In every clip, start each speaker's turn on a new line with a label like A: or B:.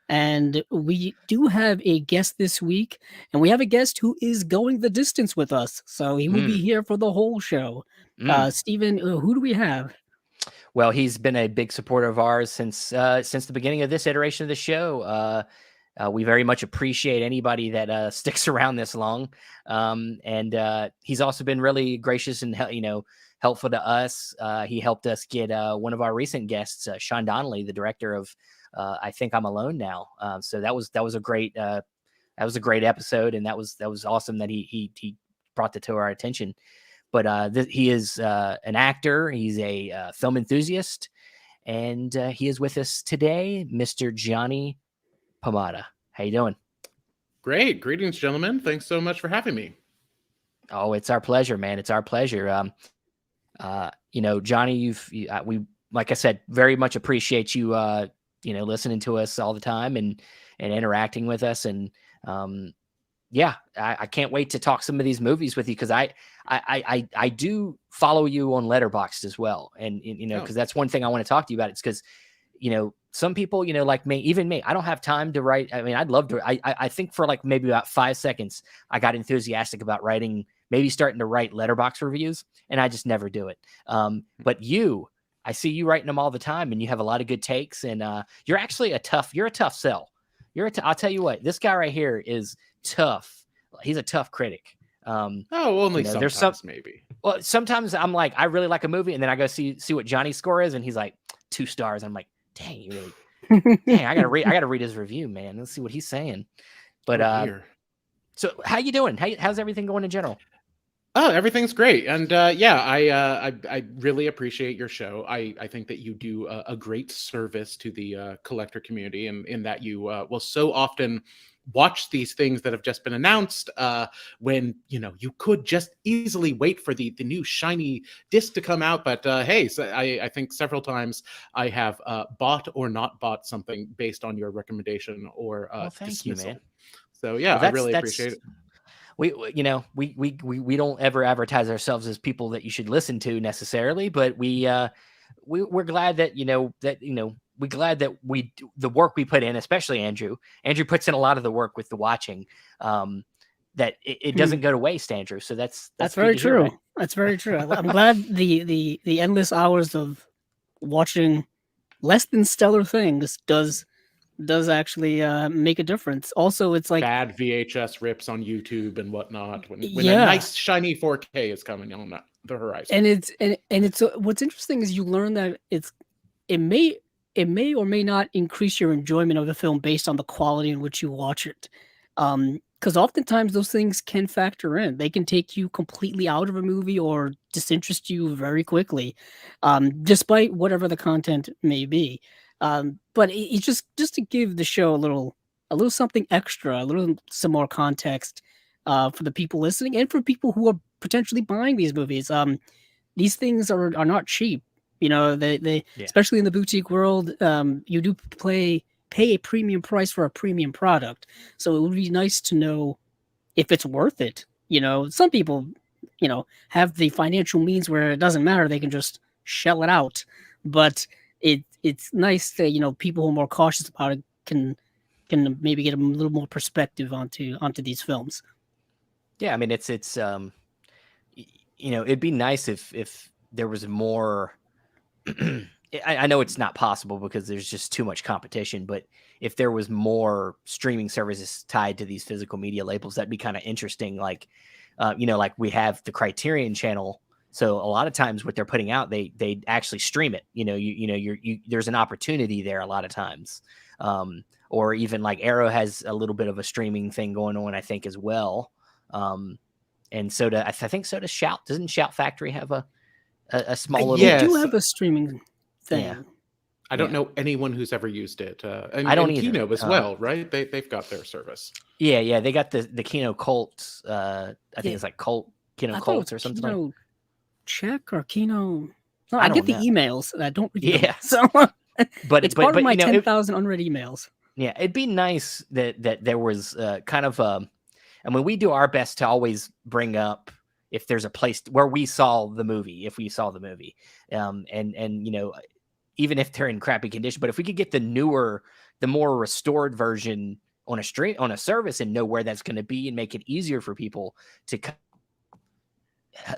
A: And we do have a guest this week, and we have a guest who is going the distance with us. So he will be
B: Mm,
A: here for the whole show.
B: mm.
A: Stephen, who do we have?
B: Well, he's been a big supporter of ours since the beginning of this iteration of the show. We very much appreciate anybody that sticks around this long, and he's also been really gracious and helpful to us. He helped us get one of our recent guests, Sean Donnelly, the director of I Think I'm Alone Now. So that was a great episode, and that was awesome that he brought that to our attention. But he is an actor. He's a film enthusiast, and he is with us today, Mr. Johnny Pomatto. How you doing?
C: Great. Greetings, gentlemen. Thanks so much for having me.
B: Oh, it's our pleasure, man. It's our pleasure. Johnny, we, like I said, very much appreciate you, listening to us all the time and interacting with us. And yeah, I can't wait to talk some of these movies with you, because I do follow you on Letterboxd as well, and because that's one thing I want to talk to you about. It's because some people like me, even me, I don't have time to write. I mean, I'd love to. I think for like maybe about 5 seconds, I got enthusiastic about writing, maybe starting to write Letterboxd reviews, and I just never do it. But I see you writing them all the time, and you have a lot of good takes, and you're actually a tough sell. I'll tell you what, this guy right here is tough. He's a tough critic.
C: Only sometimes, maybe.
B: Well, sometimes I'm like, I really like a movie, and then I go see what Johnny's score is, and he's like 2 stars. I'm like, dang, you really, dang, I gotta read his review, man. Let's see what he's saying. But so how you doing? How's everything going in general?
C: Oh, everything's great, and I really appreciate your show. I think that you do a great service to the collector community, and in that you will so often watch these things that have just been announced when you could just easily wait for the new shiny disc to come out. But hey, so I think several times I have bought or not bought something based on your recommendation or
B: Well, thank
C: dismissal.
B: you, man.
C: So yeah,
B: Well,
C: I really appreciate it.
B: We don't ever advertise ourselves as people that you should listen to necessarily, but we're glad that we're glad that we do the work we put in, especially Andrew puts in a lot of the work with the watching, that it doesn't go to waste, Andrew. So that's
A: very
B: good to hear,
A: true.
B: right?
A: That's very true. I'm glad the endless hours of watching less than stellar things does actually make a difference. Also, it's like
C: Bad VHS rips on YouTube and whatnot when a
A: yeah,
C: nice shiny 4K is coming on the horizon.
A: and it's what's interesting is you learn that it may it may or may not increase your enjoyment of the film based on the quality in which you watch it. Because oftentimes those things can factor in. They can take you completely out of a movie or disinterest you very quickly, despite whatever the content may be. But it's just to give the show a little something extra, some more context for the people listening and for people who are potentially buying these movies. These things are not cheap. You know, they
B: Yeah.
A: especially in the boutique world, you do pay a premium price for a premium product. So it would be nice to know if it's worth it. You know, some people, have the financial means where it doesn't matter; they can just shell it out. But it's nice that people who are more cautious about it can maybe get a little more perspective onto these films.
B: Yeah, I mean, it'd be nice if there was more. I know it's not possible because there's just too much competition, but if there was more streaming services tied to these physical media labels, that'd be kind of interesting. Like, like we have the Criterion channel. So a lot of times what they're putting out, they actually stream it. There's an opportunity there a lot of times. Or even like Arrow has a little bit of a streaming thing going on, I think, as well. And I think so does Shout. Doesn't Shout Factory have a small little?
A: They do
C: Yes,
A: have a streaming
B: Yeah.
A: thing.
C: I don't know anyone who's ever used it,
B: I don't
C: and
B: either.
C: Kino as well, right? They've got their service.
B: Yeah, they got the Kino Cult. I think
A: Yeah,
B: it's like Kino
A: I thought it
B: Cult
A: was
B: or something like.
A: Kino Check or Kino. No,
B: I
A: I get
B: don't
A: the
B: know.
A: emails and I don't read them.
B: Yeah,
A: So it's part of my
B: you know,
A: 10,000 unread emails.
B: yeah, it'd be nice that there was kind of I mean, we do our best to always bring up if there's a place where we saw the movie, if we saw the movie, and even if they're in crappy condition, but if we could get the the more restored version on a service and know where that's going to be and make it easier for people to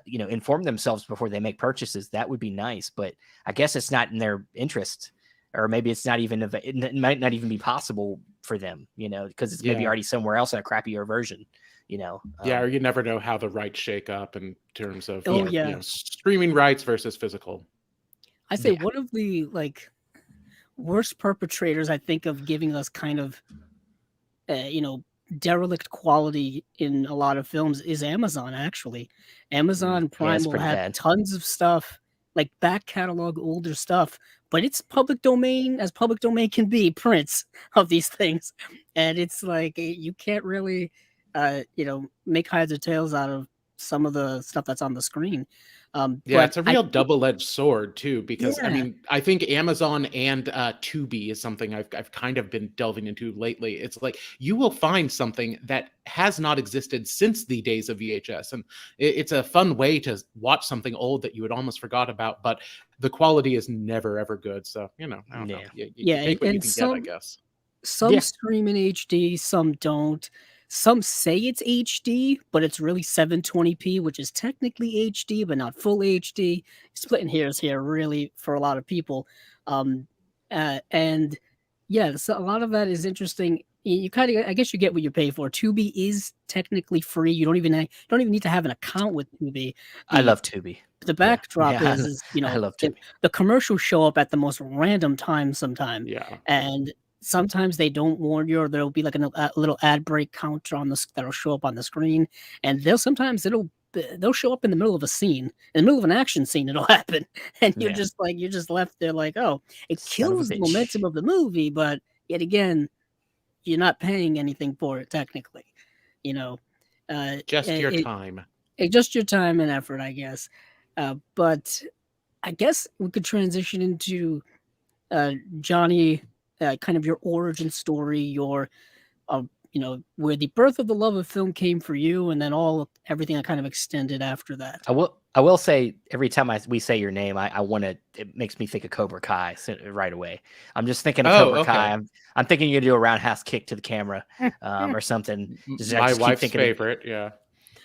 B: inform themselves before they make purchases, that would be nice. But I guess it's not in their interest, or maybe it's not even it might not even be possible for them, because it's maybe already somewhere else in a crappier version.
C: Or you never know how the rights shake up in terms of streaming rights versus physical.
A: I say one of the worst perpetrators, I think, of giving us kind of derelict quality in a lot of films is Amazon. Actually, Amazon Prime will have tons of stuff, like back catalog older stuff, but it's public domain as public domain can be, prints of these things, and it's like you can't really make heads or tails out of some of the stuff that's on the screen. But
C: it's a real double-edged sword too, because I mean, I think Amazon and Tubi is something I've kind of been delving into lately. It's like you will find something that has not existed since the days of VHS, and it's a fun way to watch something old that you had almost forgot about, but the quality is never ever good. So I don't know. You take what you can get, I guess.
A: Some stream in HD, some don't. Some say it's HD, but it's really 720p, which is technically HD, but not full HD. Splitting hairs here, really, for a lot of people. So a lot of that is interesting. You kind of, I guess, you get what you pay for. Tubi is technically free. You don't even need to have an account with Tubi.
B: I love Tubi.
A: The backdrop is
B: I love Tubi.
A: The commercials show up at the most random times sometimes.
C: Yeah,
A: and sometimes they don't warn you, or there'll be like a little ad break counter that'll show up on the screen, and they'll show up in the middle of a scene, in the middle of an action scene. It'll happen, and you're just left there like, oh, it kills the momentum of the movie, but yet again, you're not paying anything for it technically,
C: just your time.
A: Just your time and effort, I guess. But I guess we could transition into Johnny. Kind of your origin story, your where the birth of the love of film came for you, and then everything that kind of extended after that.
B: I will say, every time we say your name, it makes me think of Cobra Kai right away. I'm just thinking of Cobra Kai. I'm thinking you do a roundhouse kick to the camera, or something.
C: My wife's favorite, yeah.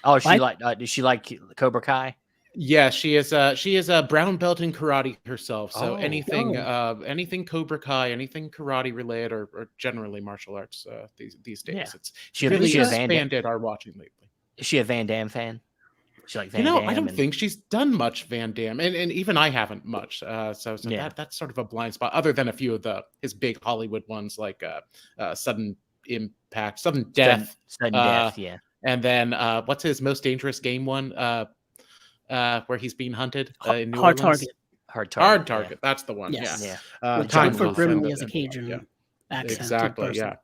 B: Oh, does she like Cobra Kai?
C: Yeah, she is a brown belt in karate herself. So anything Cobra Kai, anything karate related, or generally martial arts these days.
B: Yeah.
C: It's really expanded our watching lately.
B: Is she a Van Damme fan? She like Van Damme?
C: I don't think she's done much Van Damme, and even I haven't much. So that's sort of a blind spot, other than a few of his big Hollywood ones like Sudden Impact, Sudden Death,
B: yeah.
C: And then what's his Most Dangerous Game one? Where he's being hunted in New
A: Hard
C: Orleans.
A: Target.
C: Hard Target. That's the one.
A: Yes.
C: Yeah.
A: With John Grimley as a Cajun accent.
C: Exactly. Yeah.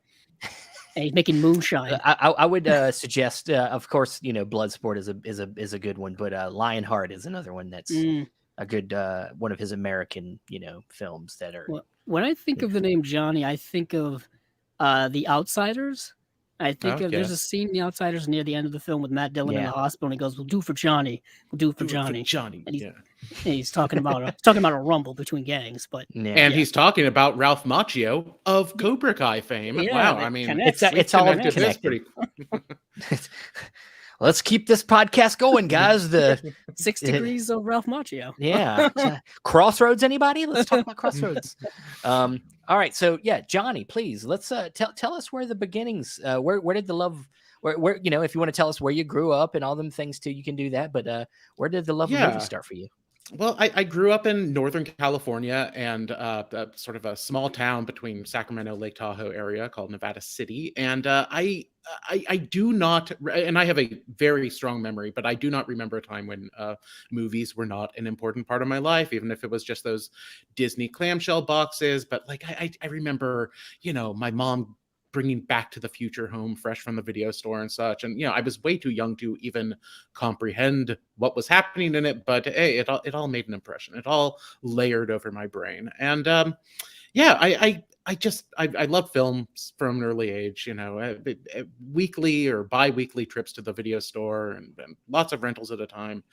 A: And he's making moonshine.
B: I would suggest, of course, Bloodsport is a good one, but Lionheart is another one that's a good one of his American films that are.
A: When I think of the name Johnny, I think of The Outsiders. I think there's a scene in The Outsiders near the end of the film with Matt Dillon in the hospital, and he goes, "We'll do for Johnny. We'll do for Johnny." And he's talking about a rumble between gangs, but
C: he's talking about Ralph Macchio of Cobra Kai fame.
A: Yeah,
C: wow, I mean,
B: it's all connected. Let's keep this podcast going, guys. The
A: 6 degrees of Ralph Macchio.
B: Yeah. Crossroads, anybody? Let's talk about Crossroads. All right. So yeah, Johnny, please let's tell us where the beginnings, where did the love, where if you want to tell us where you grew up and all them things too, you can do that. But where did the love of movies start for you?
C: Well, I grew up in Northern California, and sort of a small town between Sacramento, Lake Tahoe area called Nevada City. And I do not, and I have a very strong memory, but I do not remember a time when movies were not an important part of my life, even if it was just those Disney clamshell boxes. But like I remember, my mom bringing Back to the Future home fresh from the video store and such. And, I was way too young to even comprehend what was happening in it. But hey, it all made an impression. It all layered over my brain. And I love films from an early age, weekly or bi-weekly trips to the video store and lots of rentals at a time.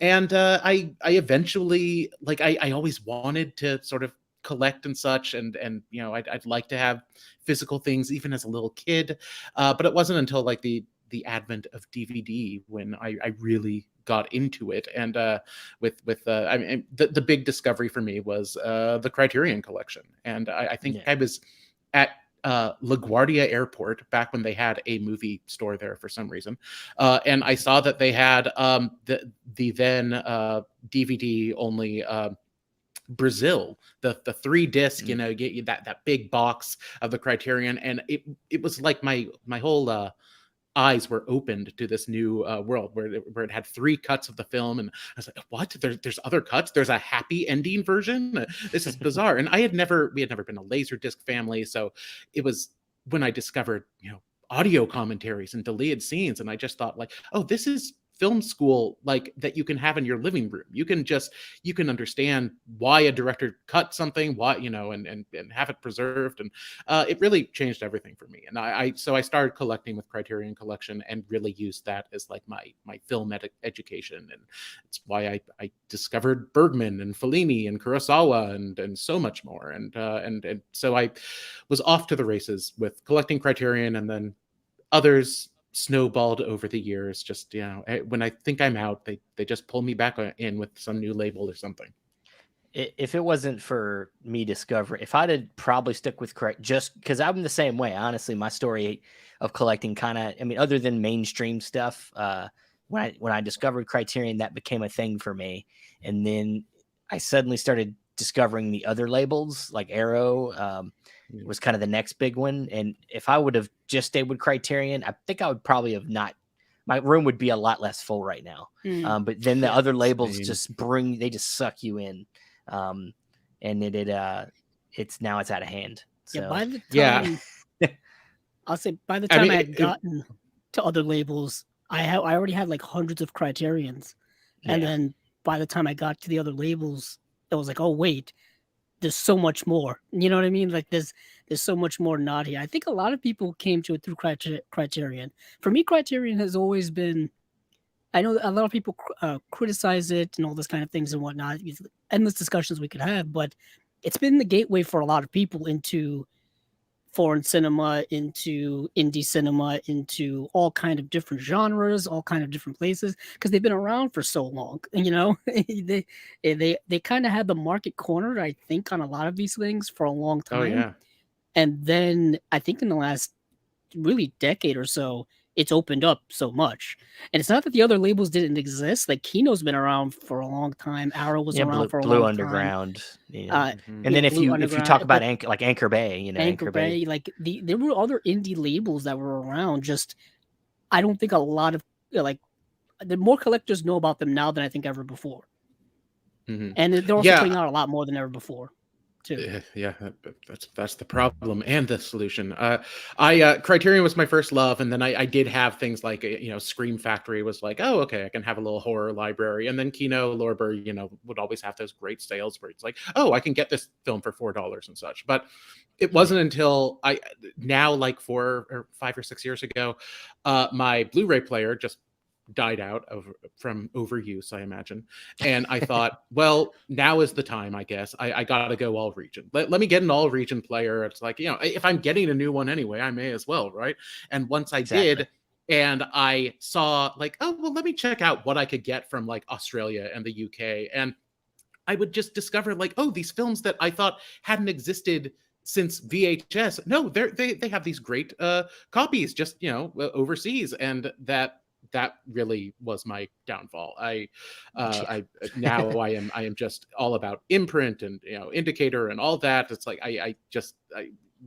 C: And I eventually, I always wanted to sort of collect and such, and you know, I'd like to have physical things even as a little kid, but it wasn't until like the advent of DVD when I really got into it. And I mean, the big discovery for me was the Criterion Collection, and I think
B: Yeah.
C: I was at LaGuardia Airport back when they had a movie store there for some reason, and I saw that they had the then DVD only. Brazil, the 3 disc, you
B: Mm.
C: know, get you that big box of the Criterion, and it was like my whole eyes were opened to this new world where it had 3 cuts of the film, and I was like, "What? There's other cuts? There's a happy ending version? This is bizarre." And we had never been a Laserdisc family, so it was when I discovered, you know, audio commentaries and deleted scenes, and I just thought like, "Oh, this is film school like that you can have in your living room. You can understand why a director cut something, why, you know, and have it preserved." And it really changed everything for me. And so I started collecting with Criterion Collection and really used that as like my film education. And it's why I discovered Bergman and Fellini and Kurosawa and so much more. And so I was off to the races with collecting Criterion, and then others snowballed over the years. Just, you know, when I think I'm out, they just pull me back in with some new label or something.
B: If it wasn't for me discovering, if I'd have probably stuck with correct, just because I'm the same way. Honestly, my story of collecting kind of, I mean, other than mainstream stuff, when I discovered Criterion, that became a thing for me, and then I suddenly started discovering the other labels like Arrow. Was kind of the next big one, and if I would have just stayed with Criterion, I think I would probably have not. My room would be a lot less full right now.
A: Mm.
B: But then the
A: Yeah.
B: other labels
C: Same.
B: they just suck you in. And it's now it's out of hand.
A: Yeah,
B: So
A: by the
C: Yeah.
A: time I'll say by the
C: I
A: time
C: mean,
A: I had gotten to other labels, I already had like hundreds of Criterions, and
B: yeah,
A: then by the time I got to the other labels, it was like, oh wait, there's so much more. You know what I mean? Like there's so much more not here. I think a lot of people came to it through Criterion. For me, Criterion has always been. I know a lot of people criticize it and all this kind of things and whatnot. These endless discussions we could have, but it's been the gateway for a lot of people into foreign cinema, into indie cinema, into all kind of different genres, all kind of different places, because they've been around for so long. You know, they kind of had the market cornered, I think, on a lot of these things for a long
C: oh
A: time,
C: yeah.
A: and then I think in the last really decade or so, it's opened up so much. And it's not that the other labels didn't exist. Like Kino's been around for a long time. Arrow was
B: yeah,
A: around for a
B: Blue
A: long time.
B: Underground. Yeah,
C: Mhm.
B: and
A: Yeah,
B: then
A: Blue
B: if you
A: Underground,
B: talk about
A: but
B: Anchor Bay,
A: Anchor
B: Anchor Bay.
A: Bay, like there were other indie labels that were around. Just I don't think a lot of like the more collectors know about them now than I think ever before.
C: Mhm.
A: And they're also
C: Yeah.
A: putting out a lot more than ever before, too.
C: Yeah, that's the problem and the solution. I Criterion was my first love, and then I did have things like, you know, Scream Factory was like, oh, okay, I can have a little horror library, and then Kino Lorber, you know, would always have those great sales where it's like, oh, I can get this film for $4 and such. But it
B: Yeah.
C: wasn't until I now, like 4 or 5 or 6 years ago, my Blu-ray player just died out from overuse, I imagine. And I thought, well, now is the time, I guess. I gotta go all region. Let me get an all region player. It's like, you know, if I'm getting a new one anyway, I may as well, right? And once I
B: Exactly.
C: did, and I saw like, oh, well, let me check out what I could get from like Australia and the UK. And I would just discover like, oh, these films that I thought hadn't existed since VHS. No, they have these great copies just, you know, overseas, and that really was my downfall. I now I am just all about imprint and, you know, indicator and all that. It's like I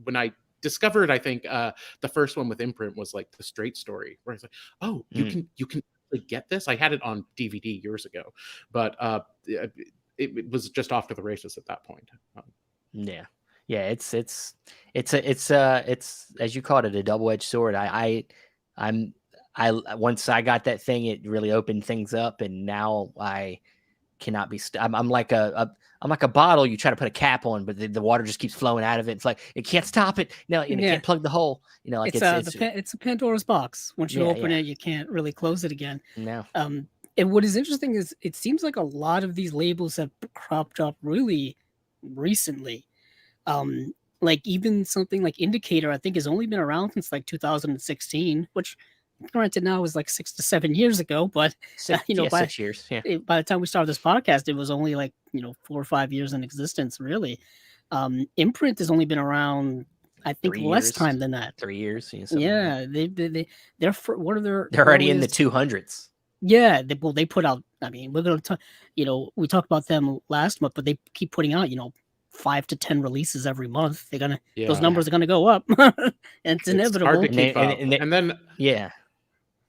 C: when I discovered, I think the first one with imprint was like The Straight Story, where it's like, oh,
B: Mm.
C: you can get this. I had it on DVD years ago, but it was just off to the races at that point.
B: Yeah. Yeah, it's as you called it, a double-edged sword. I'm I once I got that thing, it really opened things up, and now I cannot be I'm like I'm like a bottle you try to put a cap on, but the water just keeps flowing out of it. It's like it can't stop it. No, and it
A: Yeah.
B: can't plug the hole. You know, like
A: It's it's a Pandora's box. Once you
B: yeah,
A: open
B: yeah.
A: it, you can't really close it again.
B: No.
A: And what is interesting is it seems like a lot of these labels have cropped up really recently. Um, like even something like Indicator, I think has only been around since like 2016, which granted now is like 6 to 7 years ago, but
B: Six,
A: you know,
B: yeah, 6 years. Yeah,
A: by the time we started this podcast, it was only like 4 or 5 years in existence, really. Imprint has only been around, I think,
B: three
A: less
B: years,
A: time than that.
B: 3 years. Yeah, something like that.
A: Yeah, they're one of their
B: They're already in the
A: earliest.
B: 200s.
A: Yeah, they put out. I mean, we're gonna talk. We talked about them last month, but they keep putting out 5 to 10 releases every month. Those
C: Yeah,
B: Yeah,
A: numbers are gonna go up. It's
C: it's hard to
A: inevitable.
B: and they
C: keep
B: and,
C: up.
B: and they,
C: And then
B: yeah.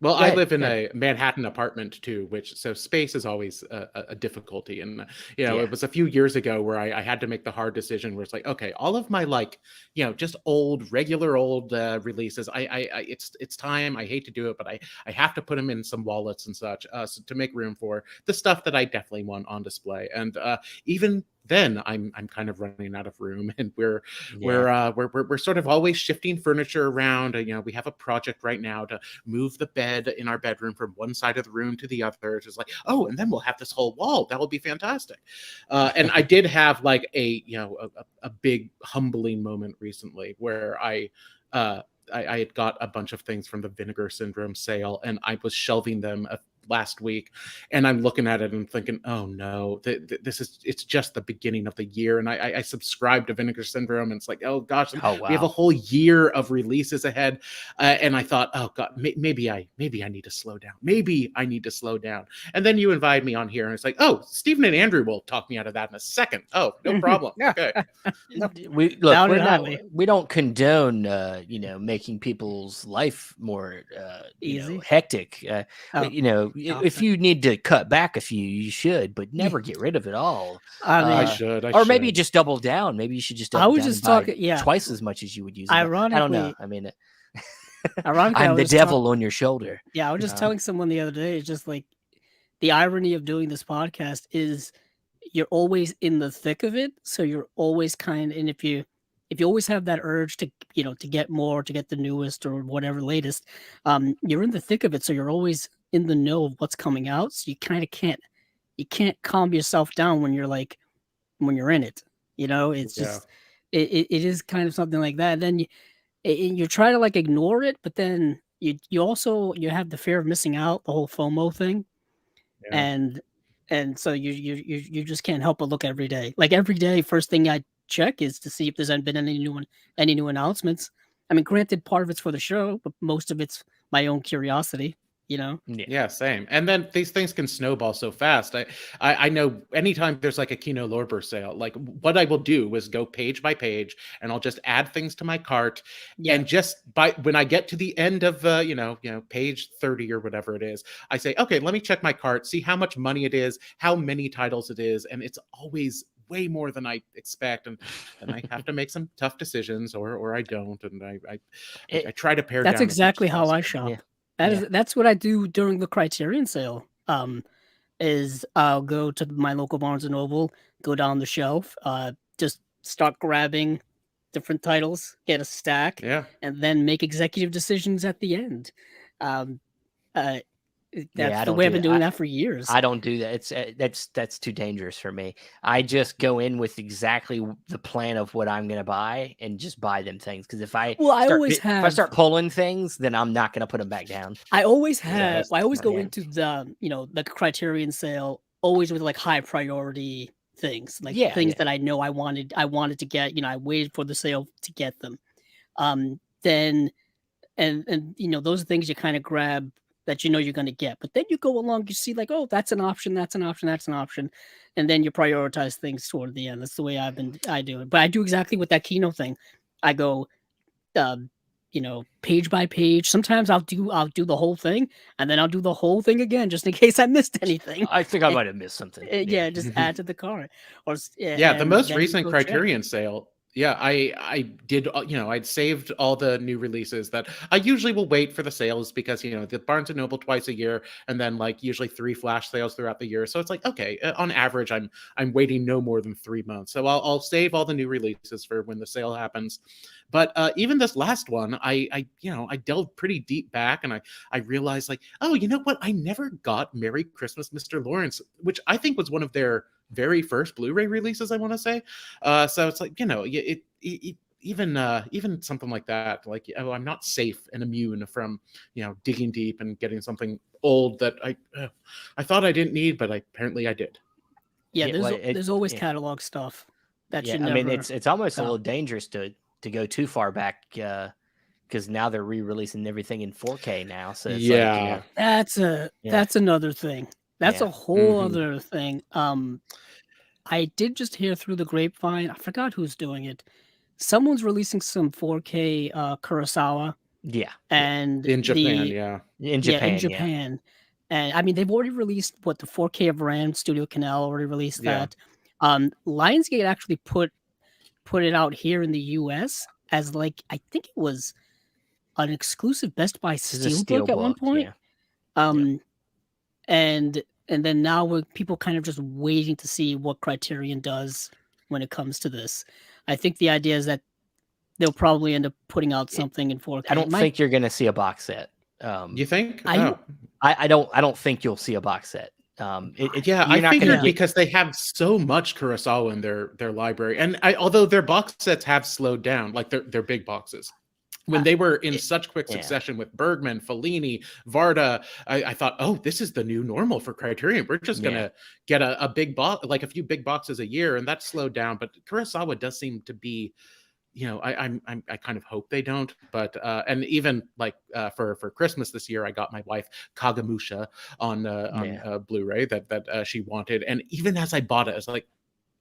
C: well,
B: Go
C: I
B: ahead.
C: live in
B: Go ahead.
C: a Manhattan apartment too, which so space is always a difficulty. And
B: Yeah.
C: it was a few years ago where I had to make the hard decision where it's like, okay, all of my like, just old, regular old releases. It's time. I hate to do it, but I have to put them in some wallets and such, so to make room for the stuff that I definitely want on display. And even then, I'm kind of running out of room, and
B: Yeah.
C: we're sort of always shifting furniture around. We have a project right now to move the bed in our bedroom from one side of the room to the other. It's just like, oh, and then we'll have this whole wall. That will be fantastic. And I did have like a big humbling moment recently where I had got a bunch of things from the Vinegar Syndrome sale, and I was shelving them last week, and I'm looking at it and thinking, oh no, it's just the beginning of the year, and I subscribed to Vinegar Syndrome, and it's like, oh gosh,
B: Oh
C: we have a
B: wow.
C: whole year of releases ahead, and I thought, oh god, maybe I need to slow down, maybe I need to slow down, and then you invited me on here, and it's like, oh, Stephen and Andrew will talk me out of that in a second. Oh, no problem.
A: Yeah,
C: Okay.
A: no,
B: We look.
A: doubt
B: We're
A: it
B: not.
A: highly.
B: We don't condone, making people's life more,
A: Easy.
B: hectic.
A: Oh,
B: If
A: opposite.
B: you need to cut back a few, you should, but never get rid of it all.
A: I
C: I
A: mean,
B: Uh,
C: should. I
B: or maybe
C: should.
B: just double down. Maybe you should just
A: I
B: double
A: was
B: down and
A: just
B: buy
A: talking. Yeah,
B: twice as much as you would use it. But I don't know.
A: ironically,
B: I mean,
A: ironically, I
B: I'm
A: was
B: the
A: just talking.
B: devil on your shoulder.
A: Yeah, I was just
B: Um,
A: telling someone the other day. It's just like the irony of doing this podcast is you're always in the thick of it, so you're always and if you always have that urge to to get more, to get the newest or whatever latest, you're in the thick of it, so you're always in the know of what's coming out. So you kind of can't calm yourself down when you're like when you're in it. It's
C: Yeah.
A: just it is kind of something like that. Then you try to like ignore it, but then you also you have the fear of missing out, the whole FOMO thing,
C: Yeah.
A: and so you just can't help but look every day. Like every day, first thing I check is to see if there's been any new announcements. I mean, granted, part of it's for the show, but most of it's my own curiosity. You know.
B: yeah.
C: Yeah, same. And then these things can snowball so fast. I know anytime there's like a Kino Lorber sale, like what I will do is go page by page, and I'll just add things to my cart,
A: Yeah.
C: and just when I get to the end of page 30 or whatever it is, I say, okay, let me check my cart, see how much money it is, how many titles it is, and it's always way more than I expect, and then I have to make some tough decisions, or I don't, and I
B: It,
C: try to pare
A: That's
C: down as much
A: exactly
C: as
A: how I
C: possible.
B: yeah.
A: shop.
B: Yeah.
A: That's what I do during the Criterion sale. Is I'll go to my local Barnes and Noble, go down the shelf, just start grabbing different titles, get a stack,
C: Yeah.
A: and then make executive decisions at the end. Um, uh,
B: Yeah.
A: that's
B: I
A: the
B: don't
A: way I've
B: do
A: been
B: that.
A: doing that for years.
B: I don't do that. It's that's too dangerous for me. I just go in with exactly the plan of what I'm going to buy and just buy them things. Because
A: Well,
B: if I start pulling things, then I'm not going to put them back down.
C: Yeah, that's
A: I always
C: smart.
A: go
B: Yeah.
A: into the Criterion sale always with like high priority things, like
B: Yeah.
A: things
B: Yeah.
A: that I know I wanted to get. I waited for the sale to get them. Then and those are things you kind of grab that you're going to get, but then you go along, you see like, oh, that's an option, that's an option, that's an option, and then you prioritize things toward the end. That's the way I do it, but I do exactly with that Kino thing. I go um page by page. Sometimes I'll do the whole thing, and then I'll do the whole thing again just in case I missed anything.
B: I think I
A: Eh,
B: might have missed something. Yeah.
A: yeah, just add to the cart,
C: Yeah, the
A: and
C: most
A: then you
C: recent
A: go check.
C: Criterion sale. Yeah, I did. I'd saved all the new releases that I usually will wait for the sales because the Barnes and Noble twice a year, and then like usually 3 flash sales throughout the year. So it's like, okay, on average, I'm waiting no more than 3 months. So I'll save all the new releases for when the sale happens. But even this last one, I delved pretty deep back, and I realized like, oh, you know what? I never got Merry Christmas, Mr. Lawrence, which I think was one of their very first Blu-ray releases, I want to say. So it's like, even something like that, like, oh, I'm not safe and immune from, digging deep and getting something old that I thought I didn't need, but apparently I did.
A: Yeah,
B: Yeah, well,
A: there's always catalog stuff that you
B: I mean,
A: never
B: it's almost a little
A: found.
B: dangerous to go too far back, because now they're re-releasing everything in 4K now. So it's like,
C: Yeah.
B: yeah,
A: That's another thing. That's
B: yeah,
A: a whole
C: Hmm.
A: other thing. I did just hear through the grapevine. I forgot who's doing it. Someone's releasing some 4K Kurosawa,
B: yeah, yeah.
A: and
C: In Japan, yeah.
B: In
A: in
B: Japan, yeah,
A: Japan. And I mean, they've already released what, the 4K of Ram. Studio Canal already released
C: Yeah.
A: that. Lionsgate actually put it out here in the US as, like, I think it was an exclusive Best Buy
B: this is a
A: Steelbook
B: steel
A: at one
B: book,
A: point.
B: yeah, yeah.
A: Um, and then now we're people kind of just waiting to see what Criterion does when it comes to this. I think the idea is that they'll probably end up putting out
B: It,
A: something in
B: I
A: 4K. It
B: don't
A: might
B: think you're gonna see a box set.
C: You think?
A: I
C: Oh.
B: I don't think you'll see a box set.
C: Yeah, I
B: You're not gonna
C: figured
A: yeah.
B: get.
C: because they have so much Kurosawa in their library, and although their box sets have slowed down, like they're big boxes. When
A: Uh,
C: they were in
B: It,
C: such quick
B: yeah,
C: succession with Bergman, Fellini, Varda, I thought, oh, this is the new normal for Criterion. We're just
B: yeah.
C: gonna get a big box, like a few big boxes a year, and that slowed down. But Kurosawa does seem to be, I kind of hope they don't, but and even like for Christmas this year, I got my wife Kagamusha on
B: Yeah.
C: Blu-ray that she wanted, and even as I bought it, I was like,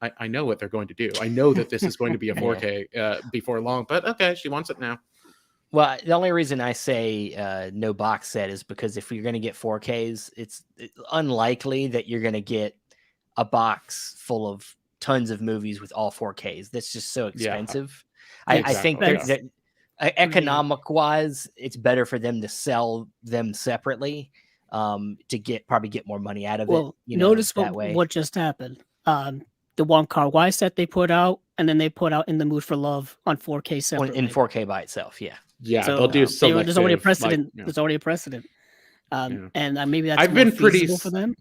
C: I know what they're going to do. I know that this is going to be a
B: Yeah.
C: 4K before long, but okay, she wants it now.
B: Well, the only reason I say no box set is because if you're going to get 4Ks, it's unlikely that you're going to get a box full of tons of movies with all 4Ks. That's just so
C: Yeah,
B: expensive.
A: yeah,
B: I think
C: exactly. Yeah.
B: that
A: the
B: economic wise, it's better for them to sell them separately, to probably get more money out of it,
A: well, notice
B: that way.
A: what just happened. The Wong Kar-wai set they put out, and then they put out In the Mood for Love on 4K
B: In
A: separately.
B: 4K by itself. Yeah.
C: Yeah, they'll
A: So
C: do
A: there's already a
C: selective, like,
A: precedent. There's already a precedent.
C: yeah.
A: And maybe that's
C: I've
A: more
C: been pretty
A: feasible for them.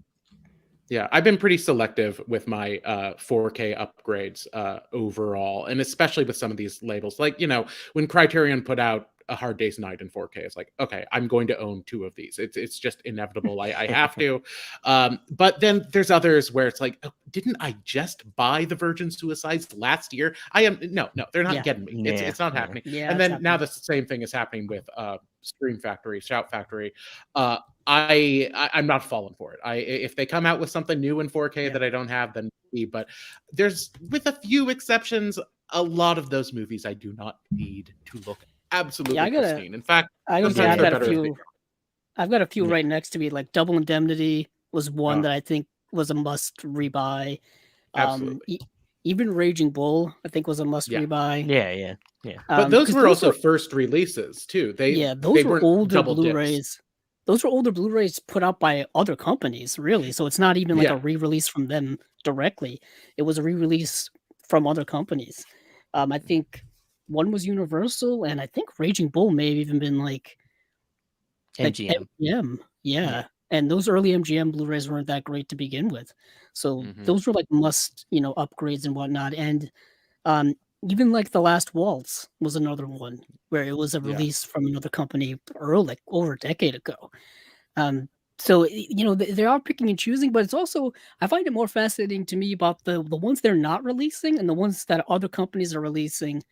C: Yeah, I've been pretty selective with my 4K upgrades overall, and especially with some of these labels. Like, when Criterion put out A Hard Day's Night in 4K, it's like, okay, I'm going to own two of these. It's just inevitable. I have to. But then there's others where it's like, oh, didn't I just buy the Virgin Suicides last year? No, they're not
A: Yeah,
C: getting me.
B: Yeah.
C: It's not
B: Yeah.
C: happening.
A: yeah,
C: And
A: it's
C: then now
A: happening.
C: the same thing is happening with Scream Factory, Shout Factory. I'm not falling for it. If they come out with something new in 4K
A: Yeah,
C: that I don't have, then maybe. But there's, with a few exceptions, a lot of those movies I do not need to look
A: yeah.
C: absolutely pristine. In fact,
A: I gotta say,
C: sometimes
A: I've
C: they're
B: Yeah.
A: got a
C: better if they
A: few. I've got a few
B: Yeah.
A: right next to me. Like Double Indemnity was one
C: don't.
A: that I think was a must rebuy.
C: Absolutely.
A: Even Raging Bull, I think, was a must
C: Yeah.
A: rebuy.
B: Yeah. Yeah. Yeah.
C: But those
A: Because
C: were also first releases too. They
A: those were
C: weren't
A: older
C: double dips.
A: Blu-rays. Those were older Blu-rays put out by other companies, really. So it's not even like a
C: Yeah.
A: re-release from them directly. It was a re-release from other companies. I think one was Universal, and I think Raging Bull may have even been like
B: MGM.
A: MGM.
B: Yeah.
A: Yeah. And those early MGM Blu-rays weren't that great to begin with. So
C: Hmm.
A: those were like must, upgrades and whatnot. And um, even like The Last Waltz was another one where it was a
C: Yeah.
A: release from another company early, like over a decade ago. Um, so they are picking and choosing, but it's also, I find it more fascinating to me about the ones they're not releasing and the ones that other companies are releasing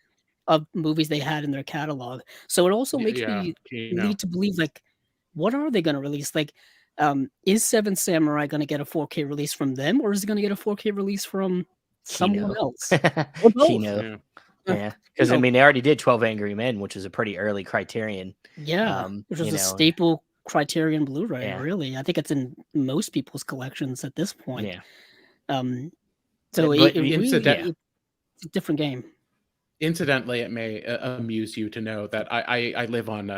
A: of movies they had in their catalog. So it also makes
C: Yeah.
A: me lead to believe, like, what are they going to release? Like, is Seven Samurai going to get a 4K release from them, or is it going to get a 4K release from someone
B: Kino.
A: else, or both?
B: Kino.
C: Yeah.
B: Yeah.
A: You
B: Because I
A: know,
B: mean, they already did 12 Angry Men, which is a pretty early Criterion.
A: yeah, which
B: You
A: was a
B: know.
A: staple Criterion Blu-ray.
B: Yeah.
A: Really, I think it's in most people's collections at this point.
B: Yeah.
A: Um, so
B: But
A: it really
B: yeah.
A: it's a different game.
C: Incidentally, it may amuse you to know that I live on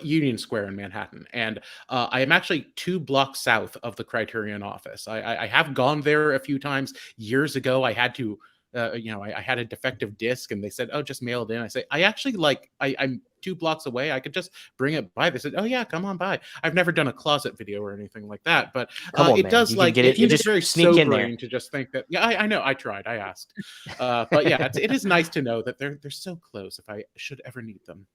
C: Union Square in Manhattan, and I am actually 2 blocks south of the Criterion office. I have gone there a few times. Years ago, I had to, I had a defective disc, and they said, "Oh, just mail it in." I say, I actually I'm 2 blocks away. I could just bring it by. They said, "Oh yeah, come on by." I've never done a closet video or anything like that, but
B: Come on,
C: it
B: man.
C: does
B: You can get it. You
C: it is
B: just
C: very
B: sneak in there.
C: sobering to just think that. Yeah, I know. I tried. I asked, but yeah, it is nice to know that they're so close if I should ever need them.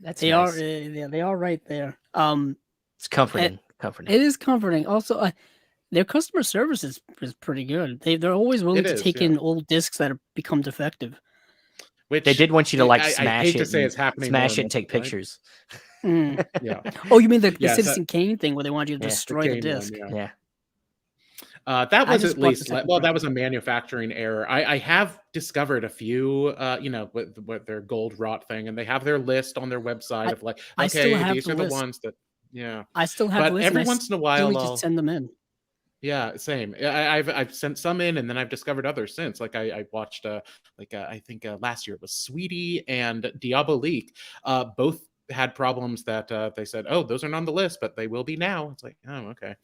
B: That's
A: They are,
B: nice.
A: yeah, they are right there.
B: It's comforting.
A: It is comforting. Also, their customer service is pretty good. They're always willing
C: It
A: to
C: is,
A: take
C: yeah.
A: in old discs that have become defective.
B: They
C: Which
B: did want you to like
C: I hate
B: smash
C: to
B: it
C: say
B: and
C: it's happening more
B: smash
C: and
B: it
C: more,
B: and take
C: right?
B: pictures.
A: Mm.
C: Yeah.
A: Oh, you mean the
C: Yes,
A: Citizen Kane thing where they wanted you to
B: Yeah.
C: the
A: destroy the
C: Kane one,
A: disc?
C: yeah.
B: Yeah.
C: That
A: I
C: was
A: just
C: at
A: bought the
C: least
A: second
C: well,
A: print.
C: that was a manufacturing error. I have discovered a few, with their gold rot thing, and they have their list on their website
A: I
C: of like,
A: I still
C: okay,
A: have
C: these
A: the
C: are the
A: list.
C: ones that, yeah.
A: I still have the
C: But
A: list, and
C: every
A: I
C: once in a
A: still
C: while,
A: need to send them in.
C: yeah, same. I've sent some in, and then I've discovered others since. Like I watched I think last year it was Sweetie and Diabolique. Both had problems that they said, oh, those aren't on the list, but they will be now. It's like, oh, okay.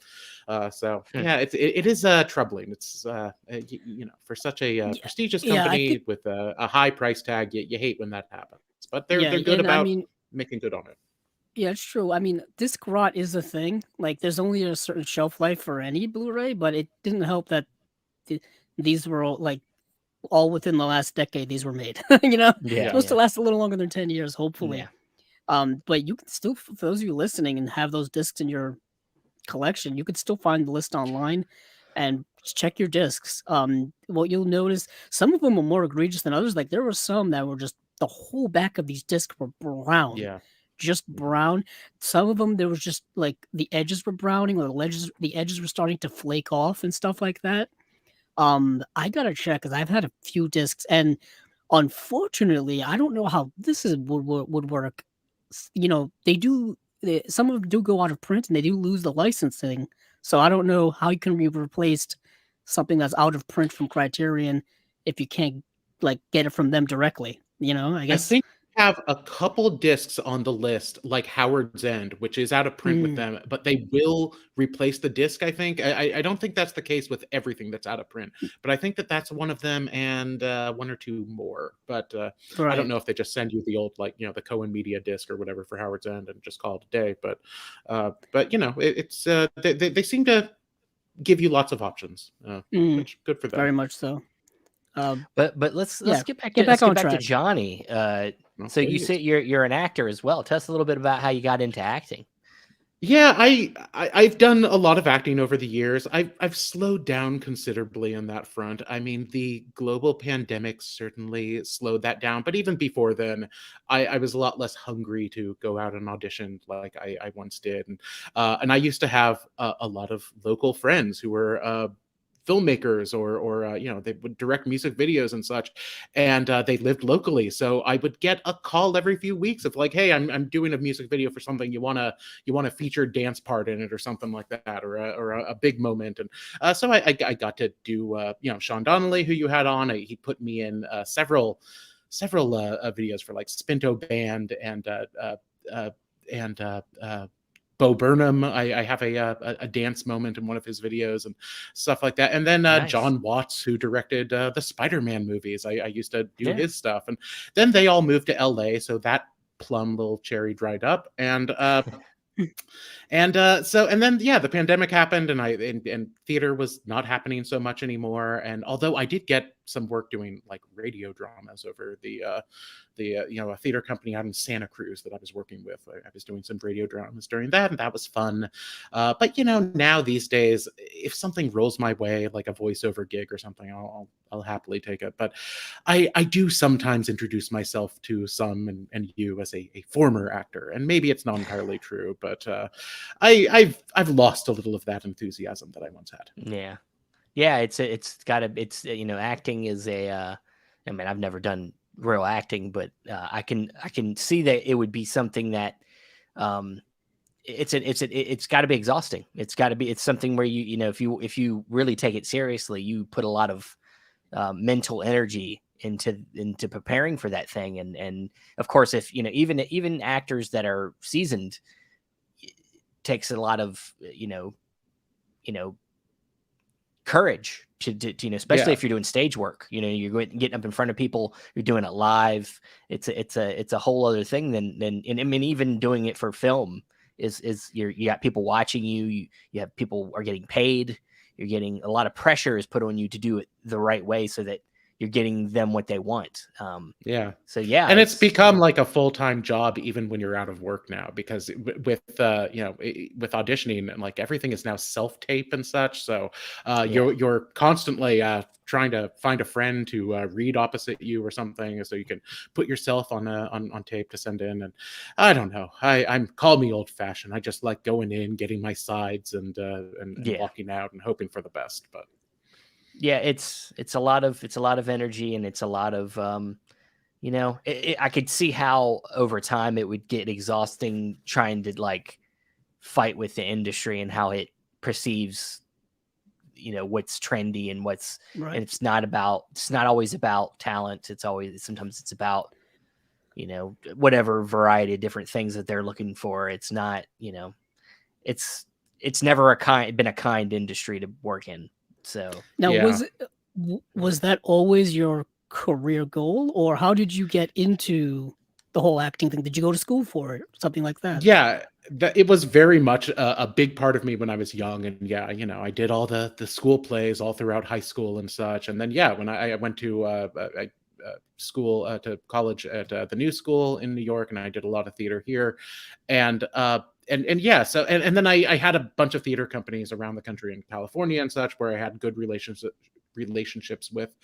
C: So
B: Hmm.
C: yeah, it is troubling. It's for such a
A: Yeah,
C: prestigious
A: yeah, I think
C: company with a high price tag, you hate when that happens. But
A: yeah,
C: they're good
A: and I
C: about
A: mean,
C: making good on it.
A: yeah, it's true. I mean, disc rot is a thing. Like, there's only a certain shelf life for any Blu-ray, but it didn't help that th these were all within the last decade these were made, you know?
B: Yeah.
C: Yeah.
A: Supposed to
B: Yeah.
A: last a little longer than 10 years,
B: Yeah.
A: hopefully. But you can still, for those of you listening and have those discs in your collection, you could still find the list online and just check your discs. What you'll notice, some of them are more egregious than others. Like there were some that were just the whole back of these discs were brown,
C: Yeah.
A: just
C: Mhm.
A: brown. Some of them there was just like the edges were browning, or the edges were starting to flake off and stuff like that. I gotta check because I've had a few discs, and unfortunately, I don't know how this would work. You know, some of them do go out of print, and they do lose the licensing. So I don't know how you can be replaced something that's out of print from Criterion if you can't like get it from them directly. You know, I
C: I
A: guess.
C: think I have a couple discs on the list, like Howard's End, which is out of print with
A: Mm,
C: them, but they will replace the disc, I think. I don't think that's the case with everything that's out of print, but I think that that's one of them and, 1 or 2 more, but, I don't
A: right.
C: know if they just send you the old, like, the Cohen Media disc or whatever for Howard's End and just call it a day, but, it's, they seem to give you lots of options,
A: Mm,
C: which good for them.
A: very much so. Um,
B: But let's
A: yeah,
B: get back to
A: get back on track.
B: Johnny.
C: Well,
B: So you
C: please.
B: say you're an actor as well. Tell us a little bit about how you got into acting.
C: Yeah, I've done a lot of acting over the years. I've slowed down considerably on that front. I mean, the global pandemic certainly slowed that down, but even before then, I was a lot less hungry to go out and audition like I once did, and I used to have a lot of local friends who were filmmakers or they would direct music videos and such, and they lived locally, so I would get a call every few weeks of like, hey, I'm doing a music video for something, you want a featured dance part in it or something like that, or a big moment. And so I got to do Sean Donnelly, who you had on. He put me in several videos for like Spinto Band uh, and Bo Burnham. I have a dance moment in one of his videos and stuff like that. And then
B: Nice.
C: John Watts, who directed the Spider-Man movies, I used to do
B: Yeah.
C: his stuff. And then they all moved to LA, so that plum little cherry dried up. And then yeah, the pandemic happened, and theater was not happening so much anymore. And although I did get some work doing like radio dramas over a theater company out in Santa Cruz that I was working with. I was doing some radio dramas during that, and that was fun. But now these days, if something rolls my way, like a voiceover gig or something, I'll happily take it. But I do sometimes introduce myself to some and you as a former actor, and maybe it's not entirely true, but I've lost a little of that enthusiasm that I once had.
B: Yeah. Yeah. Acting is I mean, I've never done real acting, but I can see that it would be something that um, it's got to be exhausting. It's something where if you really take it seriously, you put a lot of mental energy into preparing for that thing, and of course, if even actors that are seasoned takes a lot of you know courage to especially
C: Yeah.
B: if you're doing stage work, you're getting up in front of people, you're doing it live. It's a whole other thing than and I mean, even doing it for film is you got people watching you have people are getting paid, you're getting a lot of pressure is put on you to do it the right way so that you're getting them what they want.
C: Yeah.
B: So yeah,
C: And it's become
B: yeah.
C: like a full-time job even when you're out of work now, because with with auditioning, and like everything is now self-tape and such. So
B: Yeah.
C: you're constantly trying to find a friend to read opposite you or something, so you can put yourself on tape to send in. And I don't know, I'm call me old-fashioned. I just like going in, getting my sides, and
B: Yeah.
C: walking out and hoping for the best. But
B: Yeah, it's a lot of energy, and it's a lot of I could see how over time it would get exhausting trying to like fight with the industry and how it perceives, what's trendy and and
A: Right.
B: it's not always about talent. Sometimes it's about, whatever variety of different things that they're looking for. It's not, it's, it's never been a kind industry to work in. So
A: Now,
C: yeah.
A: was that always your career goal, or how did you get into the whole acting thing? Did you go to school for it? Something like that?
C: Yeah, it was very much a big part of me when I was young. And yeah, I did all the school plays all throughout high school and such. And then yeah, when I went to school to college at the New School in New York, and I did a lot of theater here, and and yeah, so and then I had a bunch of theater companies around the country in California and such, where I had good relationships with.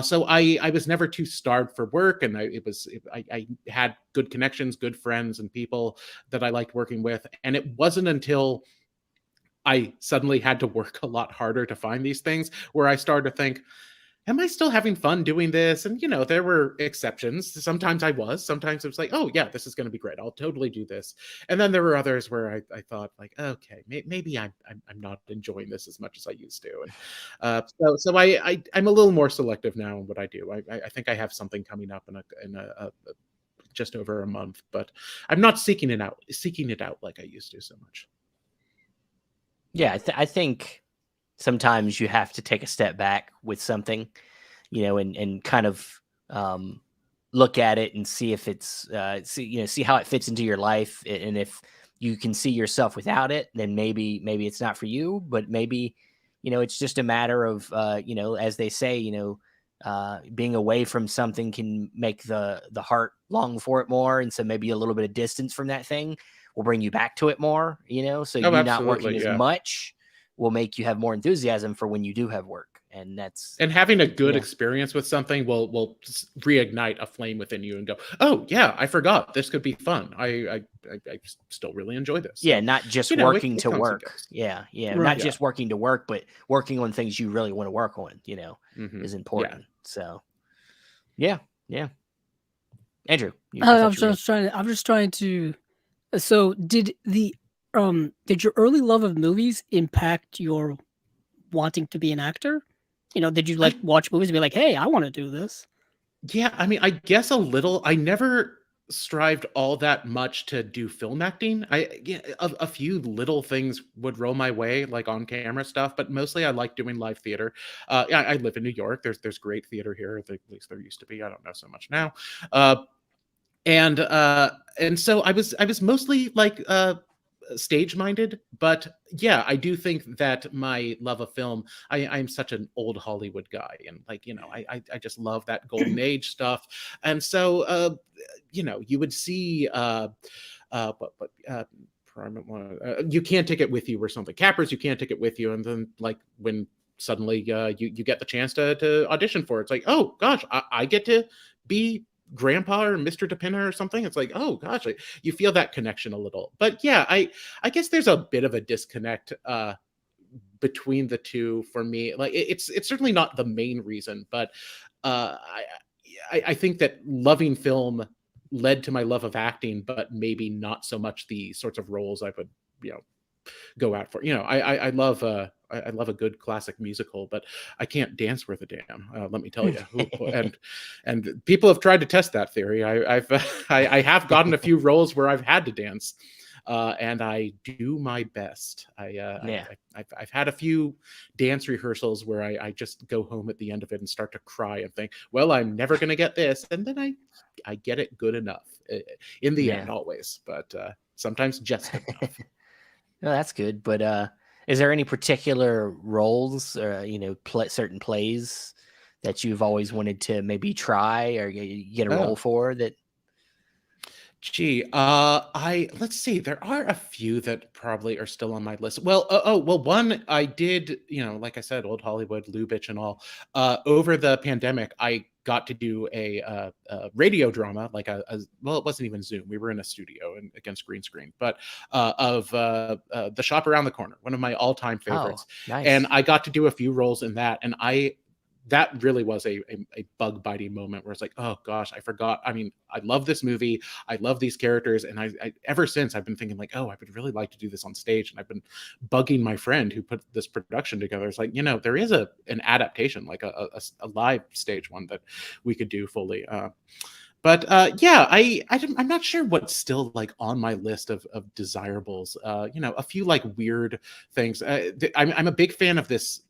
C: So I was never too starved for work, and I had good connections, good friends, and people that I liked working with. And it wasn't until I suddenly had to work a lot harder to find these things where I started to think, am I still having fun doing this? And there were exceptions. Sometimes I was. Sometimes it was like, oh yeah, this is going to be great. I'll totally do this. And then there were others where I thought like, okay, maybe I'm not enjoying this as much as I used to. And so I'm a little more selective now in what I do. I think I have something coming up in a just over a month, but I'm not seeking it out like I used to so much.
B: yeah, I think sometimes you have to take a step back with something, and kind of look at it and see if it's see how it fits into your life, and if you can see yourself without it, then maybe it's not for you. But maybe it's just a matter of as they say, being away from something can make the heart long for it more, and so maybe a little bit of distance from that thing will bring you back to it more. So
C: Oh,
B: you not working
C: absolutely,
B: as
C: yeah.
B: much will make you have more enthusiasm for when you do have work, and that's
C: And having a good
B: yeah.
C: experience with something will reignite a flame within you and go, oh yeah, I forgot this could be fun. I still really enjoy this.
B: Yeah,
C: So
B: not just working
C: it
B: to
C: comes and
B: work.
C: goes.
B: Yeah, yeah, not
A: Right.
C: Yeah.
B: just working to work, but working on things you really want to work on,
C: Hmm.
B: is
C: Yeah.
B: important. So, yeah, yeah. Andrew, I thought you were gonna.
A: I'm just trying to. So, did your early love of movies impact your wanting to be an actor? Did you like
C: I
A: watch movies and be like, "Hey, I want to do this"?
C: Yeah, I mean, I guess a little. I never strived all that much to do film acting. Yeah, a few little things would roll my way, like on camera stuff, but mostly I like doing live theater. Yeah, I live in New York. There's great theater here. At least there used to be. I don't know so much now. Uh, and so I was mostly like stage minded. But yeah, I do think that my love of film, I'm such an old Hollywood guy, and like I just love that golden age stuff. And so you would see but you can't take it with you or something, cappers, you can't take it with you. And then like when suddenly you get the chance to audition for it, it's like, oh gosh, I get to be grandpa or Mr. DePinner or something. It's like, oh gosh, you feel that connection a little. But yeah, I guess there's a bit of a disconnect between the two for me. Like it's certainly not the main reason, but I think that loving film led to my love of acting, but maybe not so much the sorts of roles I would you know go out for. I love I love a good classic musical, but I can't dance worth a damn. Let me tell you. And people have tried to test that theory. I've I have gotten a few roles where I've had to dance. and I do my best.
B: Yeah.
C: I've had a few dance rehearsals where I just go home at the end of it and start to cry and think, well, I'm never going to get this, and then I get it good enough in the
B: Yeah.
C: end, always, but sometimes just good enough.
B: No, that's good. But is there any particular roles or certain plays that you've always wanted to maybe try or get a role
C: Oh.
B: for that?
C: Gee, I let's see. There are a few that probably are still on my list. Well, well, one I did, like I said, old Hollywood, Lubitsch, and all. Over the pandemic, I got to do a radio drama, like well, it wasn't even Zoom. We were in a studio and against green screen, but of the shop around the corner, one of my all-time
B: Oh,
C: favorites, and
B: nice.
C: I got to do a few roles in that, and that really was a bug biting moment where it's like, oh gosh, I forgot. I mean, I love this movie. I love these characters. And I ever since I've been thinking like, oh, I would really like to do this on stage. And I've been bugging my friend who put this production together. It's like, there is an adaptation, like a live stage one that we could do fully. But yeah, I'm not sure what's still like on my list of desirables. A few like weird things. I'm a big fan of this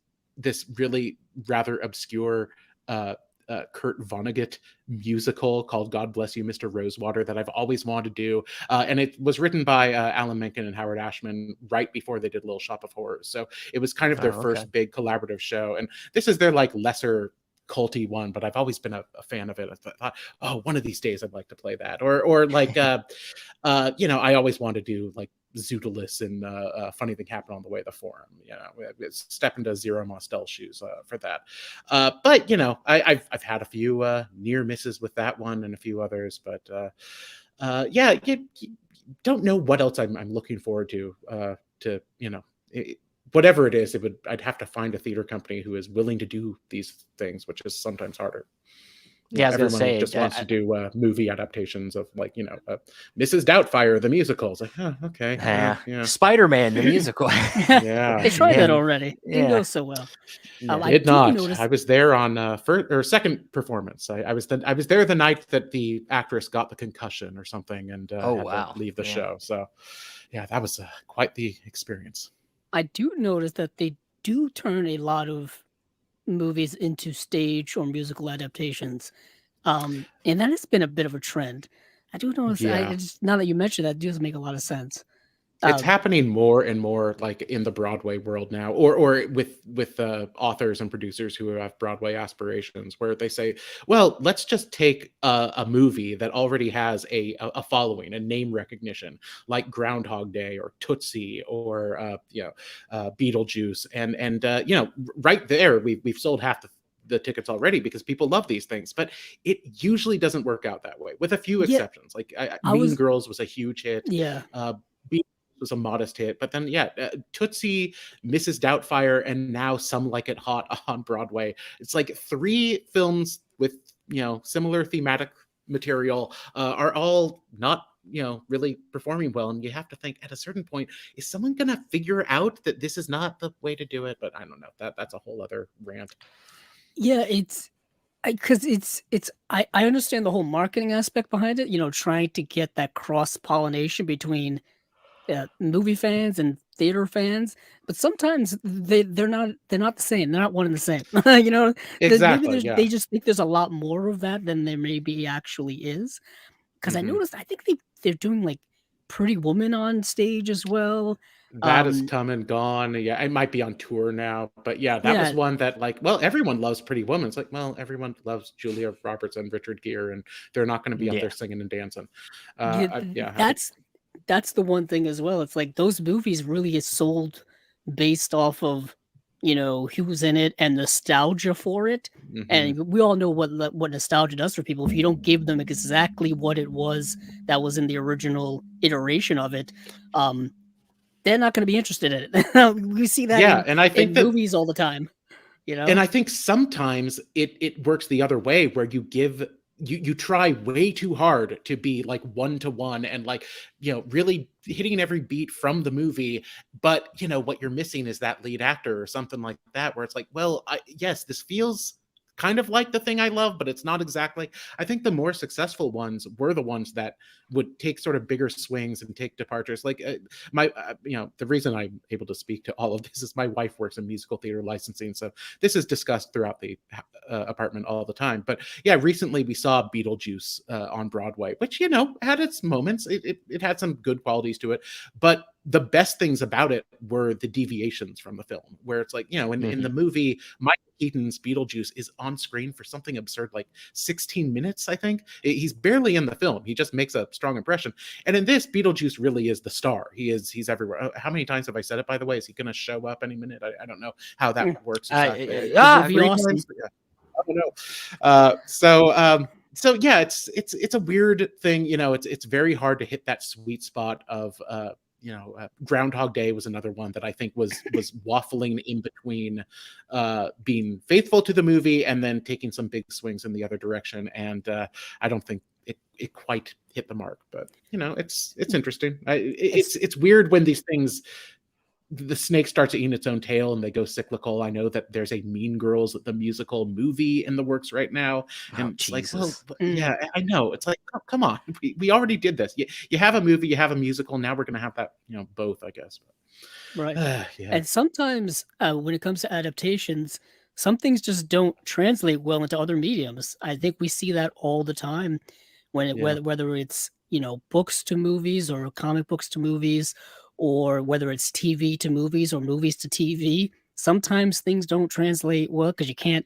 C: really rather obscure Kurt Vonnegut musical called "God Bless You, Mr. Rosewater" that I've always wanted to do, and it was written by Alan Menken and Howard Ashman right before they did Little Shop of Horrors. So it was kind of their
B: Oh, okay.
C: first big collaborative show, and this is their like lesser culty one, but I've always been a fan of it. I thought, oh, one of these days I'd like to play that, or like I always wanted to do like Zootolus and Funny Thing Happened on the Way to the Forum. Step into Zero Mostel's shoes for that. But I've had a few near misses with that one and a few others. But yeah, you don't know what else I'm looking forward to. Whatever it is, I'd have to find a theater company who is willing to do these things, which is sometimes harder.
B: Yeah, I was gonna
C: Everyone
B: say,
C: just wants to do movie adaptations of like Mrs. Doubtfire the musical. It's like, oh, okay, yeah,
B: Spider-Man the musical.
C: yeah.
A: They tried that
B: And
A: already. Didn't go so well.
B: yeah.
A: I
C: Did
A: do
C: not.
A: notice.
C: I was there on first or second performance. I was there the night that the actress got the concussion or something and
B: Oh,
C: had to
B: wow.
C: leave the
B: Yeah.
C: show. So yeah, that was quite the experience.
A: I do notice that they do turn a lot of movies into stage or musical adaptations, and that has been a bit of a trend. I do notice.
C: Yeah.
A: Now that you mention that, it does make a lot of sense.
C: It's
A: Um,
C: happening more and more like in the Broadway world now, or with authors and producers who have Broadway aspirations, where they say, well, let's just take a movie that already has a following, a name recognition, like Groundhog Day or Tootsie or Beetlejuice, and right there we've sold half the tickets already because people love these things, but it usually doesn't work out that way, with a few
A: yeah,
C: exceptions. Like
A: I
C: Mean
A: was.
C: Girls was a huge hit.
A: Yeah,
C: Uh, was a modest hit, but then Tootsie, Mrs. Doubtfire, and now Some Like It Hot on Broadway. It's like three films with similar thematic material are all not really performing well, and you have to think at a certain point, is someone gonna figure out that this is not the way to do it? But I don't know, that's a whole other rant.
A: yeah. Because I understand the whole marketing aspect behind it. Trying to get that cross pollination between movie fans and theater fans, but sometimes they're not the same. They're not one and the same. Maybe
C: Exactly, yeah.
A: they just think there's a lot more of that than there maybe actually is. Because I
C: Hmm.
A: noticed, I think they're doing like Pretty Woman on stage as well.
C: That has
A: Um,
C: come and gone. Yeah, it might be on tour now, but yeah, that was
A: yeah,
C: one that like, well, everyone loves Pretty Woman. It's like, well, everyone loves Julia Roberts and Richard Gere, and they're not going to be up there
B: Yeah.
C: singing and dancing.
A: yeah,
C: Yeah,
A: that's the one thing as well. It's like those movies really get sold based off of, who was in it and nostalgia for it.
C: hmm.
A: And we all know what nostalgia does for people. If you don't give them exactly what it was that was in the original iteration of it, um, they're not going to be interested in it. We see that
C: Yeah,
A: in
C: and I think
A: in
C: that
A: movies all the time. You
C: and
A: know?
C: I think sometimes it works the other way where you try way too hard to be like one to one and like really hitting every beat from the movie, but what you're missing is that lead actor or something like that, where it's like, well, yes, this feels kind of like The Thing I Love, but it's not exactly. I think the more successful ones were the ones that would take sort of bigger swings and take departures. Like the reason I'm able to speak to all of this is my wife works in musical theater licensing, so this is discussed throughout the apartment all the time. But yeah, recently we saw Beetlejuice on Broadway, which had its moments. It had some good qualities to it, but the best things about it were the deviations from the film, where it's like, in the movie, Michael Keaton's Beetlejuice is on screen for something absurd like 16 minutes, I think. He's barely in the film. He just makes a strong impression. And in this, Beetlejuice really is the star. He's everywhere. How many times have I said it, by the way? Is he going to show up any minute? I don't know how that works exactly.
A: It would be awesome.
C: Yeah. I don't know. So yeah, it's a weird thing. It's very hard to hit that sweet spot of Groundhog Day was another one that I think was waffling in between being faithful to the movie and then taking some big swings in the other direction. And I don't think it quite hit the mark, but it's interesting. It's weird when these things, the snake starts eating its own tail and they go cyclical. I know that there's a Mean Girls the musical movie in the works right now, and it's like, well, yeah, I know. It's like, come on, we already did this. You have a movie, you have a musical. Now we're gonna have that, both, I guess.
A: Right.
C: Yeah.
A: And sometimes when it comes to adaptations, some things just don't translate well into other mediums. I think we see that all the time whether it's, books to movies or comic books to movies, or whether it's TV to movies or movies to TV. Sometimes things don't translate well because you can't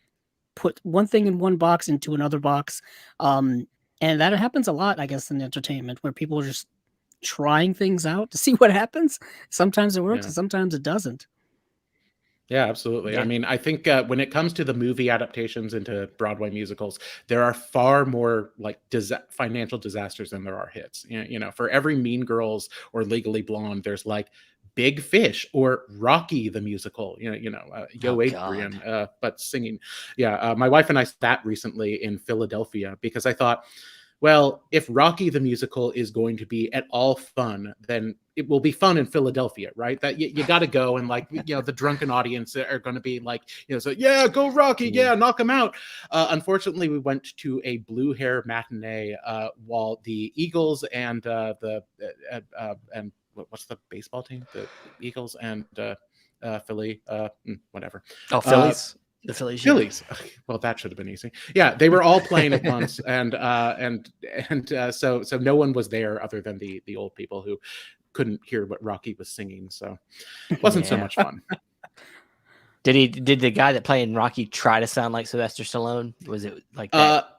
A: put one thing in one box into another box. And that happens a lot, I guess, in entertainment, where people are just trying things out to see what happens. Sometimes it works and sometimes it doesn't.
C: Yeah, absolutely.
B: Yeah.
C: I mean, I think when it comes to the movie adaptations into Broadway musicals, there are far more like financial disasters than there are hits. For every Mean Girls or Legally Blonde, there's like Big Fish or Rocky the musical. Yo Adrian, but singing. Yeah, my wife and I sat recently in Philadelphia because I thought, well, if Rocky the musical is going to be at all fun, then it will be fun in Philadelphia, right? That you got to go, and like the drunken audience are going to be like, so yeah, go Rocky, yeah, knock him out. Unfortunately, we went to a blue hair matinee while the Eagles and and what's the baseball team? The Eagles and Philly, whatever.
B: Oh, Phillies. The Phillies.
C: Yeah. Well, that should have been easy. Yeah, they were all playing at once, and so no one was there other than the old people who couldn't hear what Rocky was singing. So it wasn't so much fun.
B: Did the guy that played in Rocky try to sound like Sylvester Stallone? Was it like that?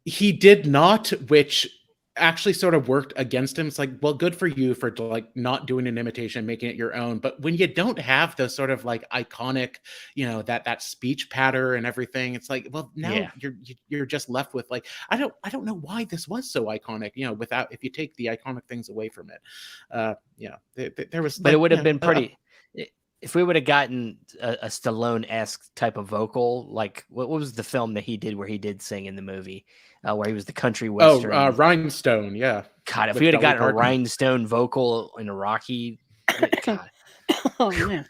C: He did not, which actually sort of worked against him. It's like, well, good for you for like not doing an imitation, making it your own. But when you don't have the sort of like iconic, that speech pattern and everything, it's like, well, now you're just left with like, I don't know why this was so iconic, without, if you take the iconic things away from it. There was,
B: but it would have been pretty. If we would have gotten a Stallone-esque type of vocal, like what was the film that he did where he did sing in the movie, where he was the country western?
C: Oh, Rhinestone, yeah.
B: God, if we would have gotten a Rhinestone vocal in a Rocky, God.
A: Oh man,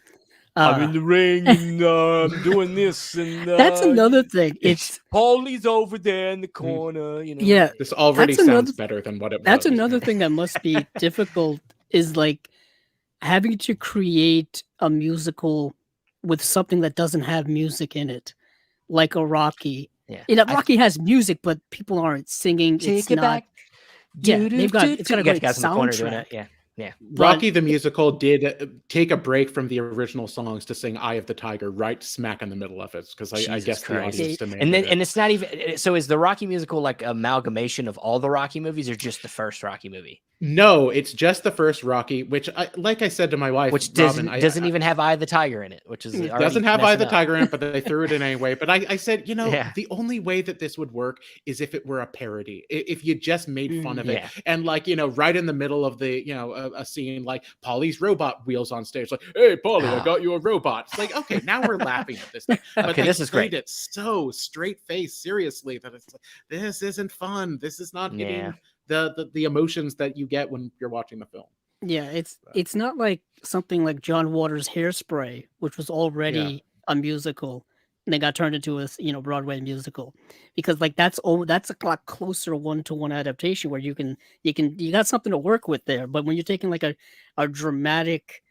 B: I'm in the ring and I'm doing this, and
A: that's another thing. It's
B: Paulie's over there in the corner.
A: Yeah,
C: this already sounds better than what it was.
A: That's another thing that must be difficult. Is like having to create a musical with something that doesn't have music in it, like a Rocky.
B: Yeah,
A: Rocky has music, but people aren't singing. It's not. Back. Yeah, it's got a great soundtrack.
B: Yeah.
C: Rocky the musical did take a break from the original songs to sing "Eye of the Tiger" right smack in the middle of it, because I guess the audience demanded it.
B: And it's not even. So is the Rocky musical like amalgamation of all the Rocky movies, or just the first Rocky movie?
C: No, it's just the first Rocky, which, like I said to my wife,
B: which doesn't even have Eye of the Tiger in it, which is
C: doesn't have Eye of the Tiger in it, but they threw it in anyway. But I said, the only way that this would work is if it were a parody, if you just made fun of it, and like right in the middle of the a scene like Paulie's robot wheels on stage, like, hey Paulie, I got you a robot. It's like, okay, now we're laughing at this thing, but
B: this is great.
C: It so straight face, seriously, that it's like, this isn't fun. This is not hitting the emotions that you get when you're watching the film.
A: Yeah, it's not like something like John Waters' Hairspray, which was already a musical, and then got turned into a Broadway musical, because like that's a lot closer one-to-one adaptation where you got something to work with there. But when you're taking like a dramatic,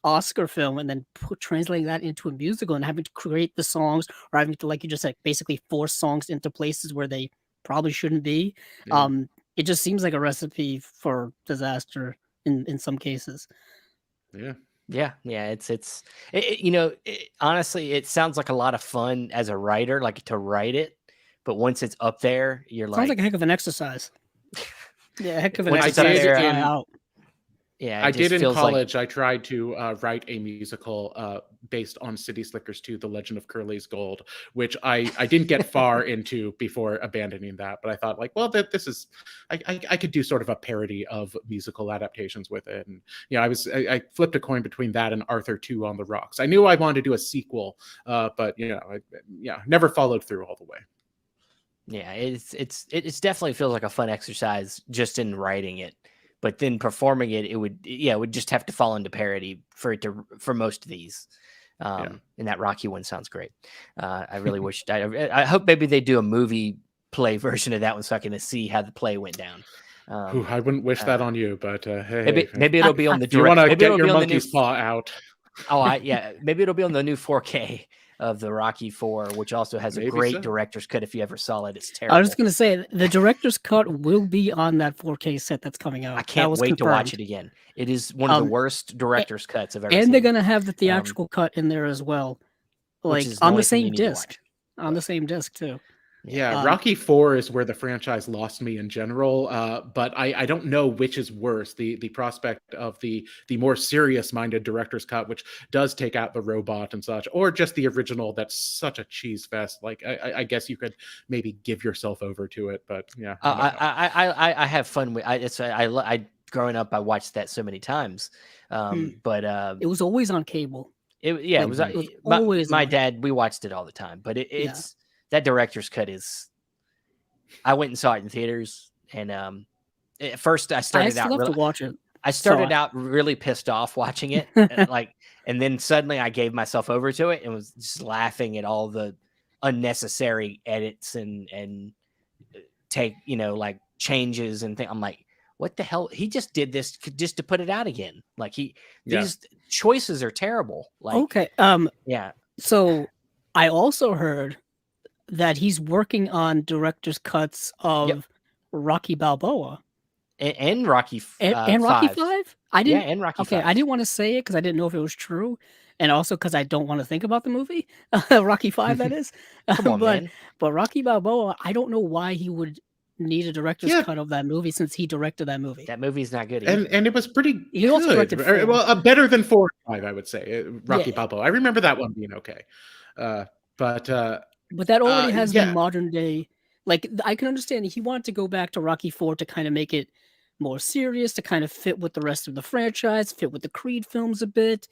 A: Oscar film and then translating that into a musical and having to create the songs, or having to, like you just said, basically force songs into places where they probably shouldn't be,
C: Yeah.
A: it just seems like a recipe for disaster in some cases.
C: Yeah.
B: Yeah. Honestly, it sounds like a lot of fun as a writer, like to write it. But once it's up there, you're
A: Sounds like a
B: like,
A: heck of an exercise. Yeah, heck of an
B: once it's up
A: exercise to
C: did
B: there,
A: try
C: in
A: out.
B: yeah, it
C: I did
B: just
C: in
B: feels like,
C: college. I tried to write a musical based on City Slickers 2: The Legend of Curly's Gold, which I didn't get far into before abandoning that. But I thought, like, well, that this is I could do sort of a parody of musical adaptations with it. And I flipped a coin between that and Arthur 2 on the Rocks. I knew I wanted to do a sequel, but never followed through all the way.
B: yeah, it's definitely feels like a fun exercise just in writing it. But then performing it, it would just have to fall into parody for most of these. And that Rocky one sounds great. I really wish I hope maybe they do a movie play version of that one so I can see how the play went down.
C: I wouldn't wish that on you, but hey,
B: maybe it'll be on the
C: if you want to
B: maybe
C: get
B: it'll
C: your
B: be on the new
C: monkey's paw out.
B: maybe it'll be on the new 4K of the Rocky 4, which also has a
C: Maybe
B: great
C: so.
B: director's cut. If you ever saw it, it's
A: I
B: terrible.
A: was just gonna say the director's cut will be on that 4K set that's coming out.
B: I can't
A: was
B: wait
A: confirmed.
B: to watch it again. It is one of the worst director's cuts I've ever seen.
A: And they're gonna have the theatrical cut in there as well,
B: which
A: like
B: is
A: on
B: the
A: the
B: same
A: same disc. On the same disc too.
C: Yeah, Rocky 4 is where the franchise lost me in general, but I don't know which is worse, the prospect of the more serious-minded director's cut, which does take out the robot and such, or just the original that's such a cheese fest. Like, I guess you could maybe give yourself over to it, but yeah.
B: I have fun with I growing up, I watched that so many times, but
A: it was always on cable.
B: It was
A: always
B: my
A: on.
B: dad. We watched it all the time, but it's that director's cut is. I went and saw it in theaters, and at first I started out
A: to watch it.
B: I started out really pissed off watching it, and then suddenly I gave myself over to it and was just laughing at all the unnecessary edits and take like changes and things. I'm like, what the hell? He just did this just to put it out again. Like these choices are terrible. Like,
A: okay,
B: yeah.
A: So I also heard that he's working on director's cuts of Rocky Balboa
B: and Rocky
A: and Rocky 5. I didn't.
B: And Rocky.
A: Okay,
B: 5.
A: I didn't want to say it because I didn't know if it was true, and also because I don't want to think about the movie Rocky 5. That is,
B: come on, man.
A: But Rocky Balboa, I don't know why he would need a director's cut of that movie since he directed that movie.
B: That movie's not good either.
C: And it was pretty
A: he also directed 4.
C: Well, better than 4 and 5, I would say. Rocky Balboa. I remember that one being okay. But
A: that already has the modern day. Like, I can understand he wanted to go back to Rocky 4 to kind of make it more serious, to kind of fit with the rest of the franchise, fit with the Creed films a bit.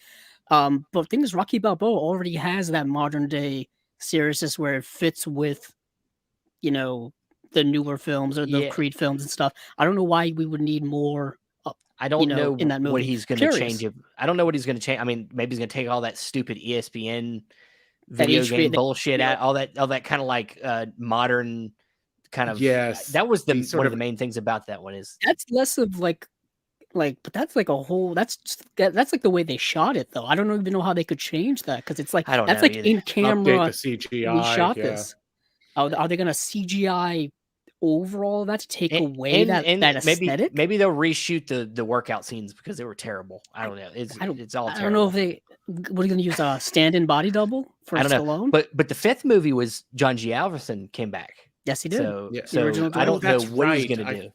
A: But the thing is, Rocky Balboa already has that modern day seriousness where it fits with, the newer films or the Creed films and stuff. I don't know why we would need more.
B: I don't know
A: in that movie.
B: What he's going to change. I don't know what he's going to change. I mean, maybe he's going to take all that stupid ESPN video game bullshit out, all that kind of like modern kind of.
C: Yes,
B: that was one of the main things about that one is
A: that's less of like, but that's like a whole. That's like the way they shot it though. I don't even know how they could change that because it's like that's like in camera.
C: Update the CGI.
A: We shot this. Are they going to CGI over all of that to take away that aesthetic?
B: Maybe they'll reshoot the workout scenes because they were terrible. I don't know. It's all terrible.
A: I don't know if they. What are you going to use a stand-in body double for Stallone?
B: But the 5th movie was John G. Alverson came back.
A: Yes, he did.
B: So I don't know what he's going to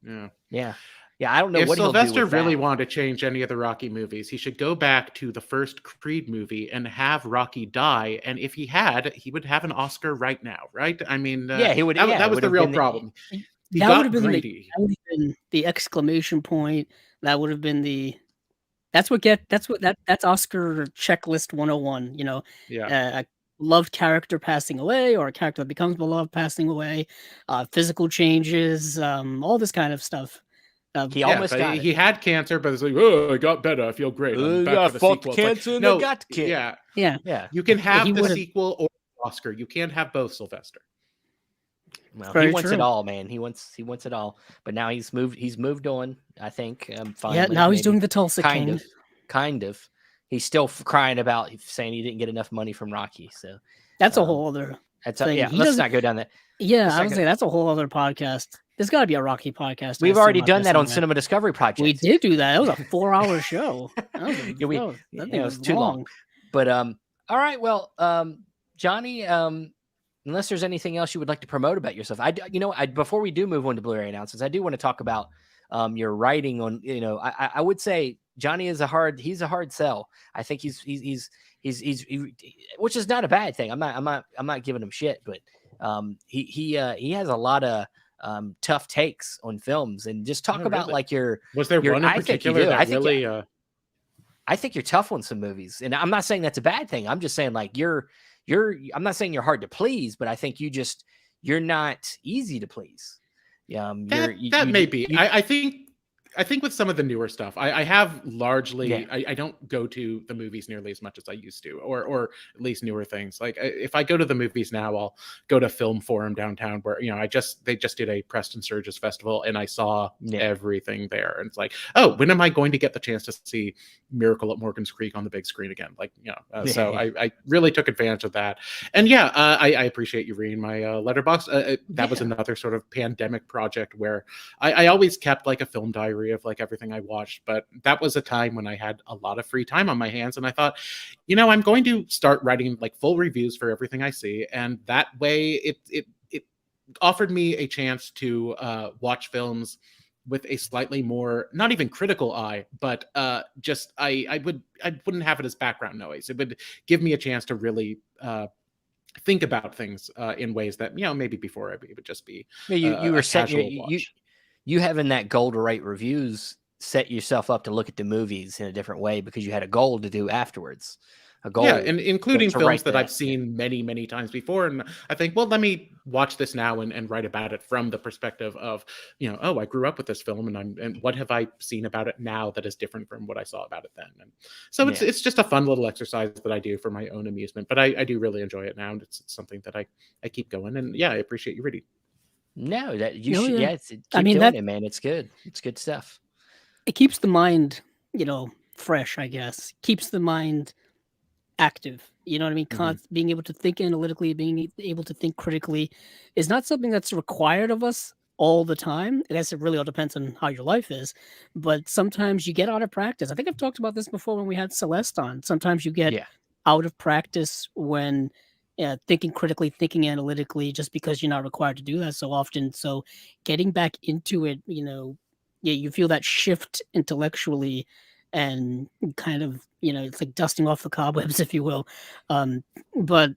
B: do. Yeah, I don't know
C: if
B: what
C: Sylvester
B: he'll do with
C: really
B: that.
C: wanted to change any of the Rocky movies, he should go back to the first Creed movie and have Rocky die. And if he had, he would have an Oscar right now, right? I mean,
B: he would.
C: That was the real problem.
A: That would have been the exclamation point. That would have been the. That's Oscar checklist 101. A loved character passing away, or a character that becomes beloved passing away, physical changes, all this kind of stuff.
B: He
C: Yeah,
B: almost
C: but
B: got
C: he
B: it.
C: had cancer, but it's like, oh, I got better. I feel great. I'm back
B: I
C: for the
B: fought the
C: sequel. It's like,
B: cancer and I
C: no,
B: got the kid.
C: yeah,
A: Yeah.
B: Yeah.
C: you can
A: Yeah, he
C: have the
A: would've
C: sequel or Oscar. You can't have both, Sylvester.
B: Well, he
A: very
B: wants it
A: true.
B: all, man. He wants it all. But now he's moved on, I think,
A: Yeah,
B: finally,
A: now he's
B: maybe.
A: doing the Tulsa
B: Kind
A: King.
B: of. Kind of. He's still crying about saying he didn't get enough money from Rocky. So
A: That's a
B: um,
A: whole other
B: that's
A: thing.
B: yeah,
A: He
B: let's
A: doesn't.
B: not go down that.
A: Yeah,
B: Let's
A: I
B: not
A: would
B: go,
A: say that's a whole other podcast. There's got to be a Rocky podcast, I
B: we've
A: assume,
B: already
A: out there
B: done that on
A: somewhere.
B: Cinema Discovery
A: We
B: Project.
A: did do that. That was a 4-hour show. That
B: Yeah,
A: was that thing
B: it
A: was
B: was too long. But all right, well, Johnny, unless there's anything else you would like to promote about yourself, before we do move on to Blu-ray announcements, I do want to talk about your writing on. I would say Johnny is he's a hard sell. I think he's which is not a bad thing. I'm not giving him shit, but he has a lot of tough takes on films, and just talk
C: Oh,
B: about
C: really?
B: like
C: Was there one in
B: I think you
C: particular
B: do.
C: that really?
B: I think you're tough on some movies, and I'm not saying that's a bad thing. I'm just saying like I'm not saying you're hard to please, but I think you're not easy to please.
C: That may be. I think with some of the newer stuff, I have
B: yeah,
C: largely I don't go to the movies nearly as much as I used to, or at least newer things. Like if I go to the movies now, I'll go to Film Forum downtown where they just did a Preston Sturges festival and I saw
B: yeah.
C: everything there. And it's like, oh, when am I going to get the chance to see Miracle at Morgan's Creek on the big screen again? Like, so I really took advantage of that. And yeah, I appreciate you reading my letterbox. That was another sort of pandemic project where I always kept like a film diary of like everything I watched, but that was a time when I had a lot of free time on my hands, and I thought, I'm going to start writing like full reviews for everything I see, and that way it offered me a chance to watch films with a slightly more, not even critical eye, but just I wouldn't have it as background noise. It would give me a chance to really think about things in ways that maybe before it would just be
B: you were
C: a
B: setting
C: casual watch.
B: you having that goal to write reviews set yourself up to look at the movies in a different way because you had a goal to do afterwards. A goal,
C: Yeah, and including
B: to
C: films
B: write
C: that I've
B: yeah.
C: seen many, many times before. And I think, well, let me watch this now and write about it from the perspective of, oh, I grew up with this film and what have I seen about it now that is different from what I saw about it then? And so it's just a fun little exercise that I do for my own amusement, but I do really enjoy it now. And it's something that I keep going. And yeah, I appreciate you reading.
B: No, that you
A: Oh,
B: should.
A: yeah.
B: Yeah,
A: I
B: keep
A: mean,
B: doing it, man. It's good. It's good stuff.
A: it keeps the mind, fresh, I guess. Keeps the mind active. You know what I mean? Being able to think analytically, being able to think critically is not something that's required of us all the time. I guess it really all depends on how your life is. But sometimes you get out of practice. I think I've talked about this before when we had Celeste on. Sometimes you get
B: Yeah.
A: out of practice when thinking critically, thinking analytically, just because you're not required to do that so often. So getting back into it, yeah, you feel that shift intellectually and kind of, it's like dusting off the cobwebs, if you will. But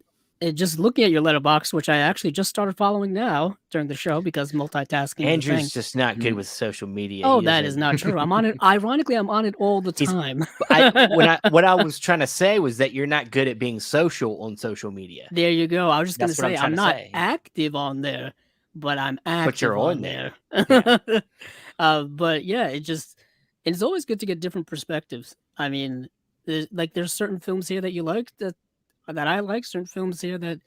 A: just looking at your letterbox, which I actually just started following now during the show because multitasking is a thing.
B: Andrew's just not good with social media.
A: Oh,
B: He
A: that is
B: doesn't.
A: not true. I'm on it. Ironically, I'm on it all the
B: He's.
A: time.
B: What I was trying to say was that you're not good at being social on social media.
A: There you go. I was just
B: That's
A: gonna
B: what I'm
A: say
B: trying
A: I'm
B: to
A: not
B: say.
A: active on there, but I'm
B: But you're
A: active
B: on
A: on
B: there.
A: there.
B: Yeah.
A: But yeah, it's always good to get different perspectives. I mean, there's certain films here that you like that I like, certain films here that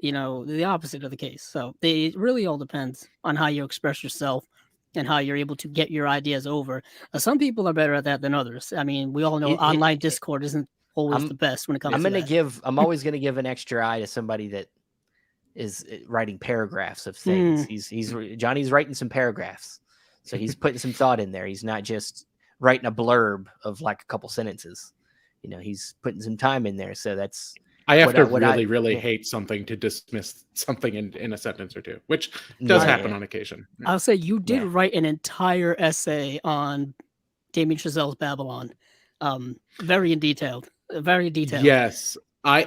A: the opposite of the case. So it really all depends on how you express yourself and how you're able to get your ideas over. Some people are better at that than others. I mean, we all know online Discord isn't always the best when it comes to that.
B: I'm always gonna give an extra eye to somebody that is writing paragraphs of things. Johnny's writing some paragraphs, so he's putting some thought in there. He's not just writing a blurb of like a couple sentences. He's putting some time in there. So that's.
C: I have to really hate something to dismiss something in a sentence or two, which does happen on occasion.
A: I'll say you did write an entire essay on Damien Chazelle's Babylon. Very detailed.
C: Yes.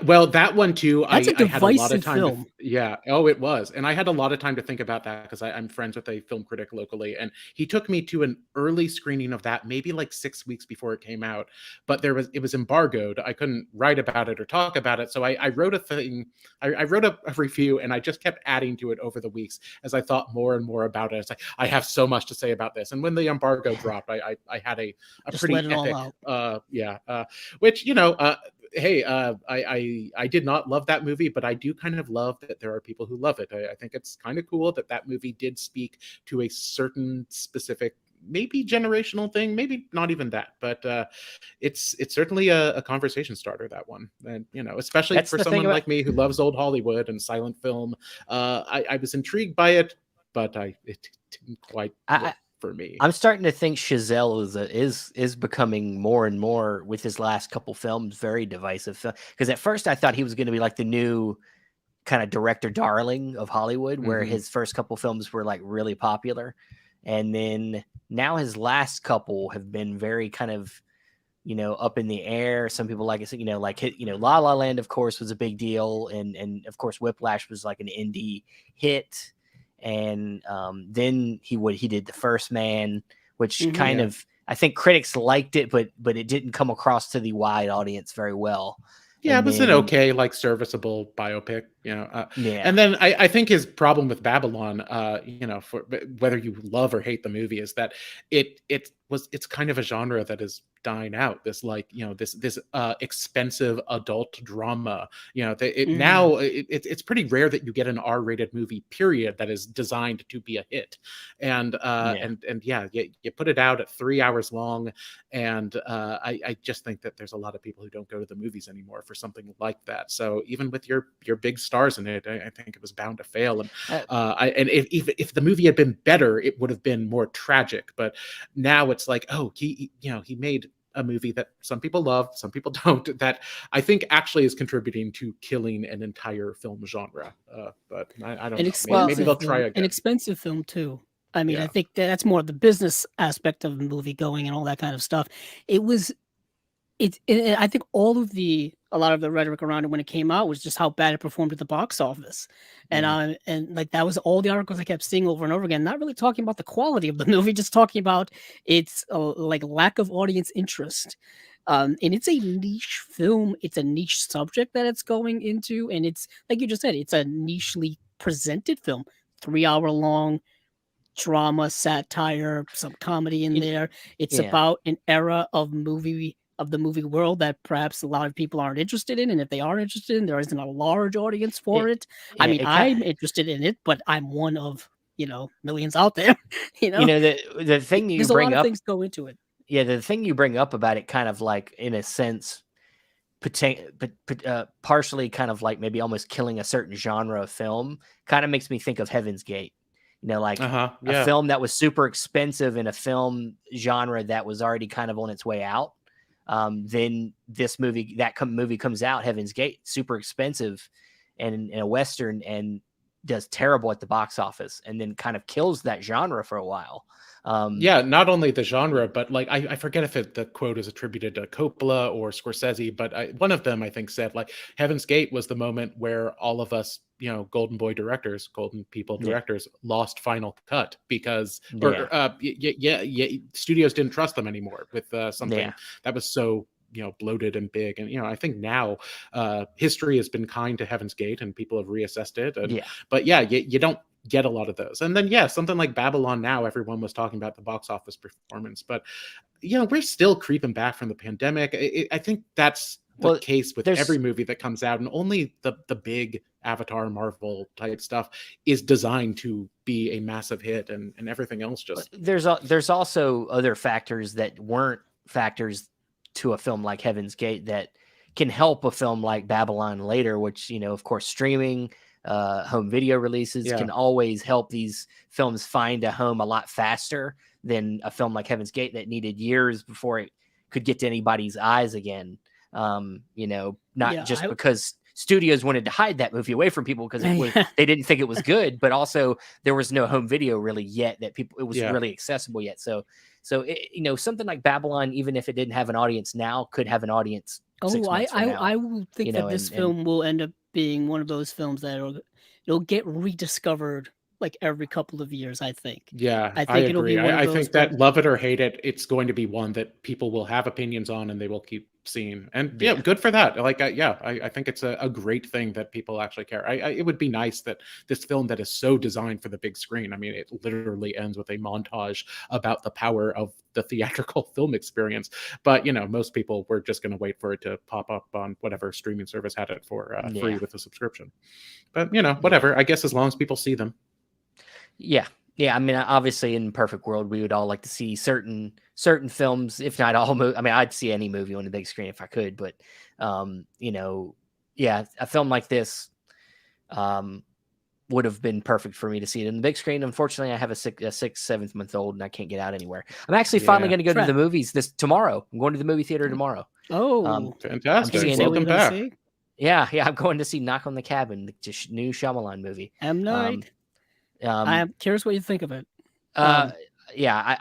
C: Well, that one too,
A: That's a
C: I had a lot of
A: divisive
C: time to
A: film.
C: yeah. Oh, it was. And I had a lot of time to think about that because I'm friends with a film critic locally, and he took me to an early screening of that, maybe like 6 weeks before it came out. But it was embargoed. I couldn't write about it or talk about it. So I wrote a thing, I wrote a review, and I just kept adding to it over the weeks as I thought more and more about it. It's like I have so much to say about this. And when the embargo dropped, I had a
A: Just let
C: pretty
A: it all
C: epic
A: out.
C: which hey, I did not love that movie, but I do kind of love that there are people who love it. I think it's kind of cool that that movie did speak to a certain specific, maybe generational thing, maybe not even that, but it's certainly a conversation starter, that one. And especially
B: That's
C: for
B: the thing
C: someone
B: about
C: like me who loves old Hollywood and silent film, I was intrigued by it, but it didn't quite
B: I,
C: work for me.
B: I'm starting to think Chazelle is becoming more and more with his last couple films very divisive. Because at first I thought he was going to be like the new kind of director darling of Hollywood, where
C: Hmm.
B: his first couple films were like really popular, and then now his last couple have been very kind of up in the air. Some people like it, like hit, La La Land, of course, was a big deal, and of course Whiplash was like an indie hit, and then he did The First Man, which
A: Hmm.
B: kind
C: Yeah.
B: of I think critics liked it, but it didn't come across to the wide audience very well.
C: Yeah, it
B: And
C: was an
B: then
C: okay, like serviceable biopic,
B: yeah,
C: and then I think his problem with Babylon, for whether you love or hate the movie, is that it's kind of a genre that is dying out. This like this expensive adult drama.
A: Hmm.
C: Now it's pretty rare that you get an R-rated movie period that is designed to be a hit,
B: yeah.
C: and yeah, you put it out at 3 hours long, and I just think that there's a lot of people who don't go to the movies anymore for something like that. So even with your big stars in it, I think it was bound to fail. And
B: Uh,
C: and if the movie had been better, it would have been more tragic. But now it's like, oh, he made a movie that some people love, some people don't. That I think actually is contributing to killing an entire film genre. But I don't
A: An
C: know. Maybe
A: expensive
C: they'll try
A: film, an
C: again.
A: expensive film too. I mean, I
C: Yeah.
A: think that's more of the business aspect of movie going and all that kind of stuff. It was I think a lot of the rhetoric around it when it came out was just how bad it performed at the box office,
C: Yeah.
A: and like that was all the articles I kept seeing over and over again. Not really talking about the quality of the movie, just talking about its like lack of audience interest. And it's a niche film. It's a niche subject that it's going into, and it's like you just said, it's a nichely presented film. 3 hour long drama, satire, some comedy in
B: you,
A: there. It's
B: yeah.
A: about an era of the movie world that perhaps a lot of people aren't interested in, and if they are interested in, there isn't a large audience for
B: It,
A: it. I
B: yeah,
A: mean,
B: it kind
A: I'm interested in it, but I'm one of millions out there. You know,
B: the thing you
A: there's a lot
B: bring
A: of
B: up,
A: things go into it.
B: yeah, the thing you bring up about it, kind of like in a sense, partially kind of like maybe almost killing a certain genre of film, kind of makes me think of Heaven's Gate. Like
C: Uh-huh.
B: a
C: Yeah.
B: film that was super expensive in a film genre that was already kind of on its way out. Then this movie, movie comes out, Heaven's Gate, super expensive, and in a Western, and does terrible at the box office, and then kind of kills that genre for a while. Um,
C: Yeah, not only the genre, but like I forget if the quote is attributed to Coppola or Scorsese, but one of them I think said like Heaven's Gate was the moment where all of us, Golden Boy directors, Golden People
B: yeah,
C: directors, lost Final Cut because,
B: yeah,
C: studios didn't trust them anymore with
B: yeah,
C: something that was so bloated and big. And I think now history has been kind to Heaven's Gate and people have reassessed it. And
B: yeah.
C: but yeah, you don't get a lot of those. And then yeah, something like Babylon Now, everyone was talking about the box office performance, but we're still creeping back from the pandemic. I think that's the
B: Well,
C: case with every
B: there's
C: movie that comes out, and only the big Avatar, Marvel type stuff is designed to be a massive hit, and everything else just
B: there's also other factors that weren't factors to a film like Heaven's Gate that can help a film like Babylon later, which of course streaming, home video releases
C: yeah.
B: can always help these films find a home a lot faster than a film like Heaven's Gate that needed years before it could get to anybody's eyes again. Not
A: Yeah,
B: just because studios wanted to hide that movie away from people because they didn't think it was good, but also there was no home video really yet that it was
C: Yeah.
B: really accessible yet. So something like Babylon, even if it didn't have an audience now, could have an audience 6
A: Oh,
B: months from now,
A: I will think that this
B: and
A: film will end up being one of those films that it'll get rediscovered like every couple of years, I think.
C: Yeah,
A: I
C: I
A: think it'll be
C: agree.
A: one of
C: I
A: those
C: think
A: where
C: that love it or hate it, it's going to be one that people will have opinions on and they will keep seeing. And yeah,
B: yeah,
C: good for that. Like, yeah, I think it's a great thing that people actually care. It would be nice that this film that is so designed for the big screen, I mean, it literally ends with a montage about the power of the theatrical film experience. But, most people were just going to wait for it to pop up on whatever streaming service had it for free
B: yeah,
C: with a subscription. But,
B: yeah.
C: whatever. I guess as long as people see them.
B: Yeah. Yeah, I mean, obviously, in perfect world, we would all like to see certain films, if not all. I mean, I'd see any movie on the big screen if I could, but yeah, a film like this um, would have been perfect for me to see it in the big screen. Unfortunately, I have a 7 month old, and I can't get out anywhere. I'm actually finally
C: Yeah.
B: going to go to the
A: trap.
B: movies tomorrow. I'm going to the movie theater tomorrow. Um,
A: Oh,
B: I'm
A: can you
C: Fantastic.
B: seeing
A: say
B: it.
A: what you're
C: Welcome
A: gonna
C: back.
A: say?
B: Yeah, I'm going to see Knock on the Cabin, the new Shyamalan movie.
A: M
B: Um,
A: Night. I
B: um,
A: am curious what you think of it.
B: uh,
A: Um,
B: yeah,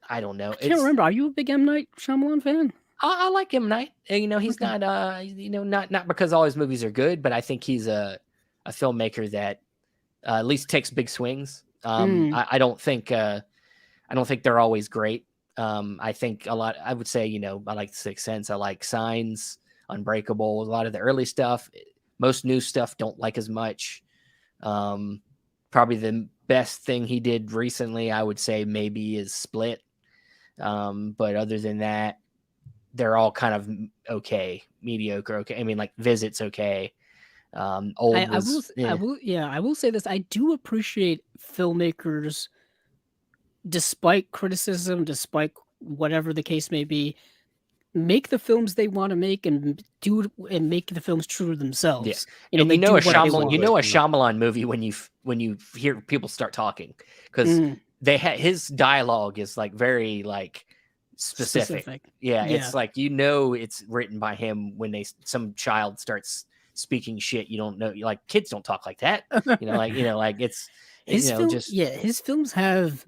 B: I don't know.
A: I can't remember. Are you a big M Night Shyamalan fan?
B: I like M. Night. He's
A: Okay.
B: not not because all his movies are good, but I think he's a filmmaker that at least takes big swings.
A: Mm.
B: I don't think they're always great. I think a lot. I would say I like Sixth Sense. I like Signs, Unbreakable. A lot of the early stuff. Most new stuff don't like as much. Um, Probably the best thing he did recently, I would say, maybe is Split. But other than that, they're all kind of okay, mediocre. Okay, I mean, like Visit's okay. Old was
A: I will say this. I do appreciate filmmakers, despite criticism, despite whatever the case may be, make the films they want to make and make the films true to
B: yeah,
A: themselves.
B: and
A: They do what they
B: You
A: want.
B: know a
C: Absolutely.
B: Shyamalan movie when you hear people start talking because
A: Mm,
B: his dialogue is like very like specific.
A: specific.
B: Yeah,
A: Yeah.
B: it's like it's written by him when some child starts speaking shit. You don't know, like kids don't talk like that. Like it's just
A: His films have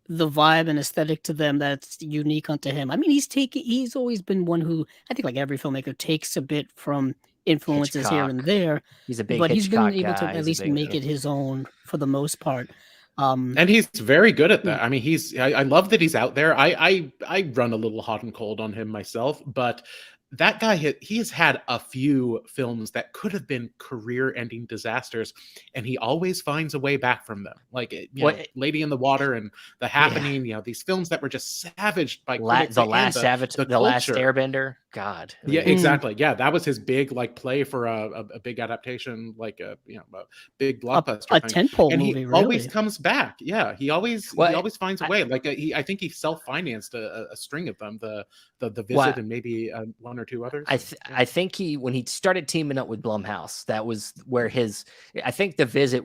A: the vibe and aesthetic to them that's unique unto him. I mean, he's always been one who I think like every filmmaker takes a bit from influences here and
B: Hitchcock.
A: there,
B: He's a big
A: but he's been
B: Hitchcock
A: able to
B: guy.
A: at
B: He's a
A: least
B: big
A: make it his own for the most part. Um,
C: And he's very good at
A: yeah,
C: that. I mean, I love that he's out there. I run a little hot and cold on him myself, but that guy, he has had a few films that could have been career-ending disasters, and he always finds a way back from them. Like,
B: what
C: Lady in the Water and The
B: yeah.
C: Happening, these films that were just savaged by critics
B: The
C: and
B: last
C: the
B: the last
C: culture.
B: Airbender. God.
C: Yeah,
B: Yeah.
A: mm,
C: exactly. Yeah, that was his big like play for a big adaptation, like a big blockbuster
A: a
C: thing.
A: tentpole
C: And he
A: movie,
C: always
A: really.
C: comes back. Yeah, he
B: Well,
C: always finds a
B: I,
C: way. Like I think he self-financed a string of them, the
B: well,
C: Visit and maybe one or two others. So, yeah.
B: I think when he started teaming up with Blumhouse, that was where I think the Visit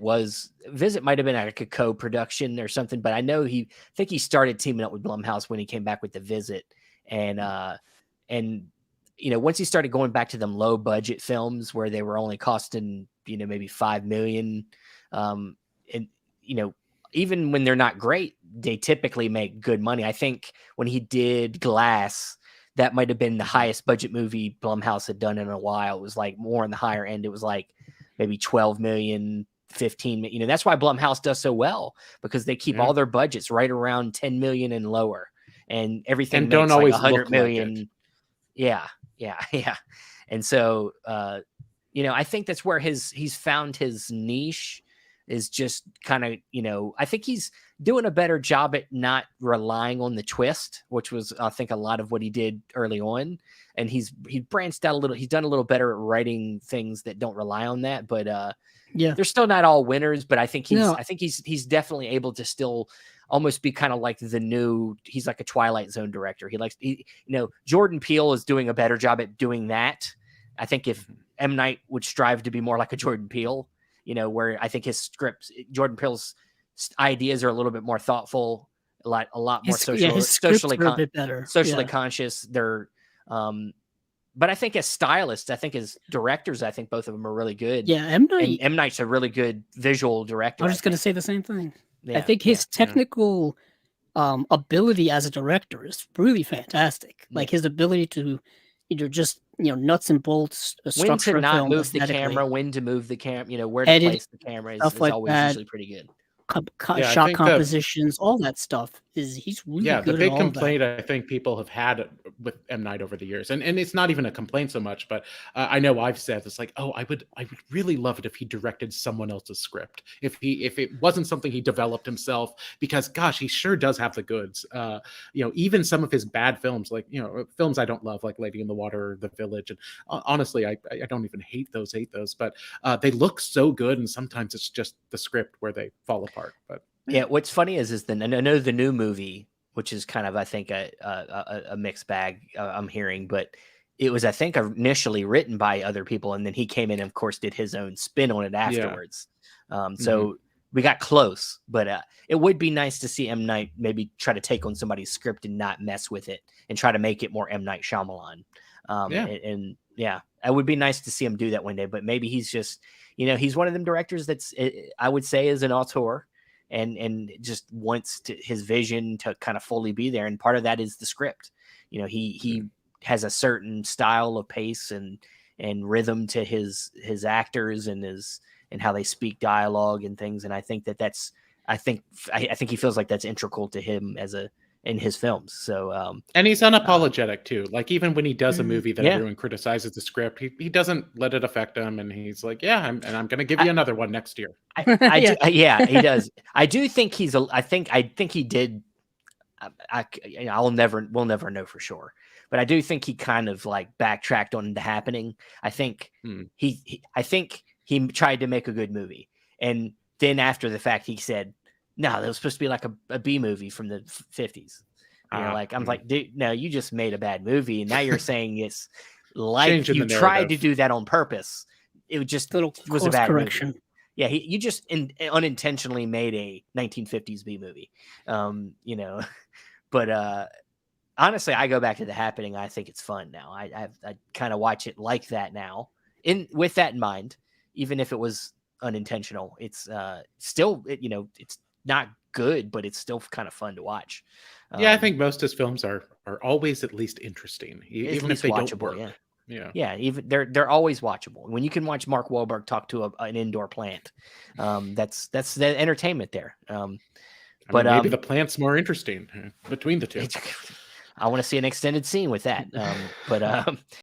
B: might have been like a co-production or something, but I think he started teaming up with Blumhouse when he came back with the Visit, and once he started going back to them low budget films where they were only costing maybe 5 million, and even when they're not great, they typically make good money. I think when he did Glass, that might have been the highest budget movie Blumhouse had done in a while. It was like more on the higher end. It was like maybe 12 million, 15 million. That's why Blumhouse does so well, because they keep
C: Yeah.
B: all their budgets right around 10 million and lower, and everything
C: And don't
B: makes like
C: always
B: 100
C: look like it.
B: million. Yeah. Yeah. Yeah. And so, I think that's where he's found his niche, is just kind of, I think he's doing a better job at not relying on the twist, which was, I think, a lot of what he did early on. And he branched out a little. He's done a little better at writing things that don't rely on that, but
A: Yeah.
B: they're still not all winners. But I think
A: No,
B: he's definitely able to still almost be kind of like he's like a Twilight Zone director. Jordan Peele is doing a better job at doing that. I think if M. Night would strive to be more like a Jordan Peele, where I think his scripts, Jordan Peele's ideas are a little bit more thoughtful, a lot more
A: his scripts are a bit better.
B: socially
A: Yeah.
B: conscious. They're, but I think as stylists, I think as directors, I think both of them are really good.
A: Yeah, M.
B: And
A: Night,
B: M. Night's a really good visual
A: I
B: director,
A: was
B: I
A: just gonna
B: think.
A: say the same thing. I
B: Yeah,
A: think
B: yeah,
A: his
C: Yeah.
A: technical ability as a director is really fantastic.
B: yeah.
A: Like his ability to either just, nuts and bolts, a
B: When to
A: structure of
B: not
A: film
B: move the
A: aesthetically,
B: camera, when to move the camera, where to
A: editing,
B: place the camera
A: stuff
B: is
A: like
B: always
A: that,
B: usually pretty good.
C: Yeah, I
A: shot
C: think
A: compositions, all that stuff he's really
C: yeah, the
A: good at
C: big
A: all of that.
C: complaint I think people have had with M. Night over the years, and it's not even a complaint so much, but I know I've said it's like, oh, I would really love it if he directed someone else's script, if it wasn't something he developed himself, because gosh, he sure does have the goods. Even some of his bad films, like films I don't love, like Lady in the Water or The Village, and honestly, I don't even hate those, but they look so good, and sometimes it's just the script where they fall apart. But
B: Yeah, what's funny is I know the new movie, which is kind of I think a mixed bag I'm hearing, but it was I think initially written by other people, and then he came in and of course did his own spin on it
C: yeah.
B: afterwards.
C: Mhm.
B: So we got close, but it would be nice to see M. Night maybe try to take on somebody's script and not mess with it, and try to make it more M. Night Shyamalan.
C: Yeah.
B: And yeah, it would be nice to see him do that one day. But maybe he's just he's one of them directors that's I would say is an auteur and just wants his vision to kind of fully be there, and part of that is the script. He has a certain style of pace and rhythm to his actors and how they speak dialogue and things, and I think that's I think he feels like that's integral to him in his films. So
C: And he's unapologetic too. Like even when he does a
A: Mhm.
C: movie that
B: yeah,
C: everyone criticizes the script, he doesn't let it affect him, and he's like, "Yeah, I'm going to give
B: I,
C: you another one next year."
B: I do,
A: Yeah.
B: yeah, he does. I do think I think he did. We'll never know for sure, but I do think he kind of like backtracked on The Happening. I think
C: Hmm.
B: I think he tried to make a good movie, and then after the fact, he said, "No, that was supposed to be like a B movie from the '50s." Like I'm
C: Hmm.
B: like, dude, no, you just made a bad movie, and now you're saying it's like
C: Changing
B: you
C: the
B: tried to
C: narrative.
B: do that on purpose. It just
A: Little
B: was a
A: course
B: bad movie.
A: correction.
B: Yeah, you just unintentionally made a 1950s B movie. But honestly, I go back to The Happening. I think it's fun now. I kind of watch it like that now, in with that in mind. Even if it was unintentional, it's still it's not good, but it's still kind of fun to watch.
C: Yeah, I
B: Um,
C: think most his films are always at least interesting,
B: at
C: even if
B: least
C: they don't
B: watchable.
C: work.
B: Yeah,
C: Yeah.
B: yeah. Even they're always watchable. When you can watch Mark Wahlberg talk to an indoor plant, that's the entertainment there.
C: I
B: But
C: mean, maybe the plant's more interesting between the two.
B: I want to see an extended scene with that. But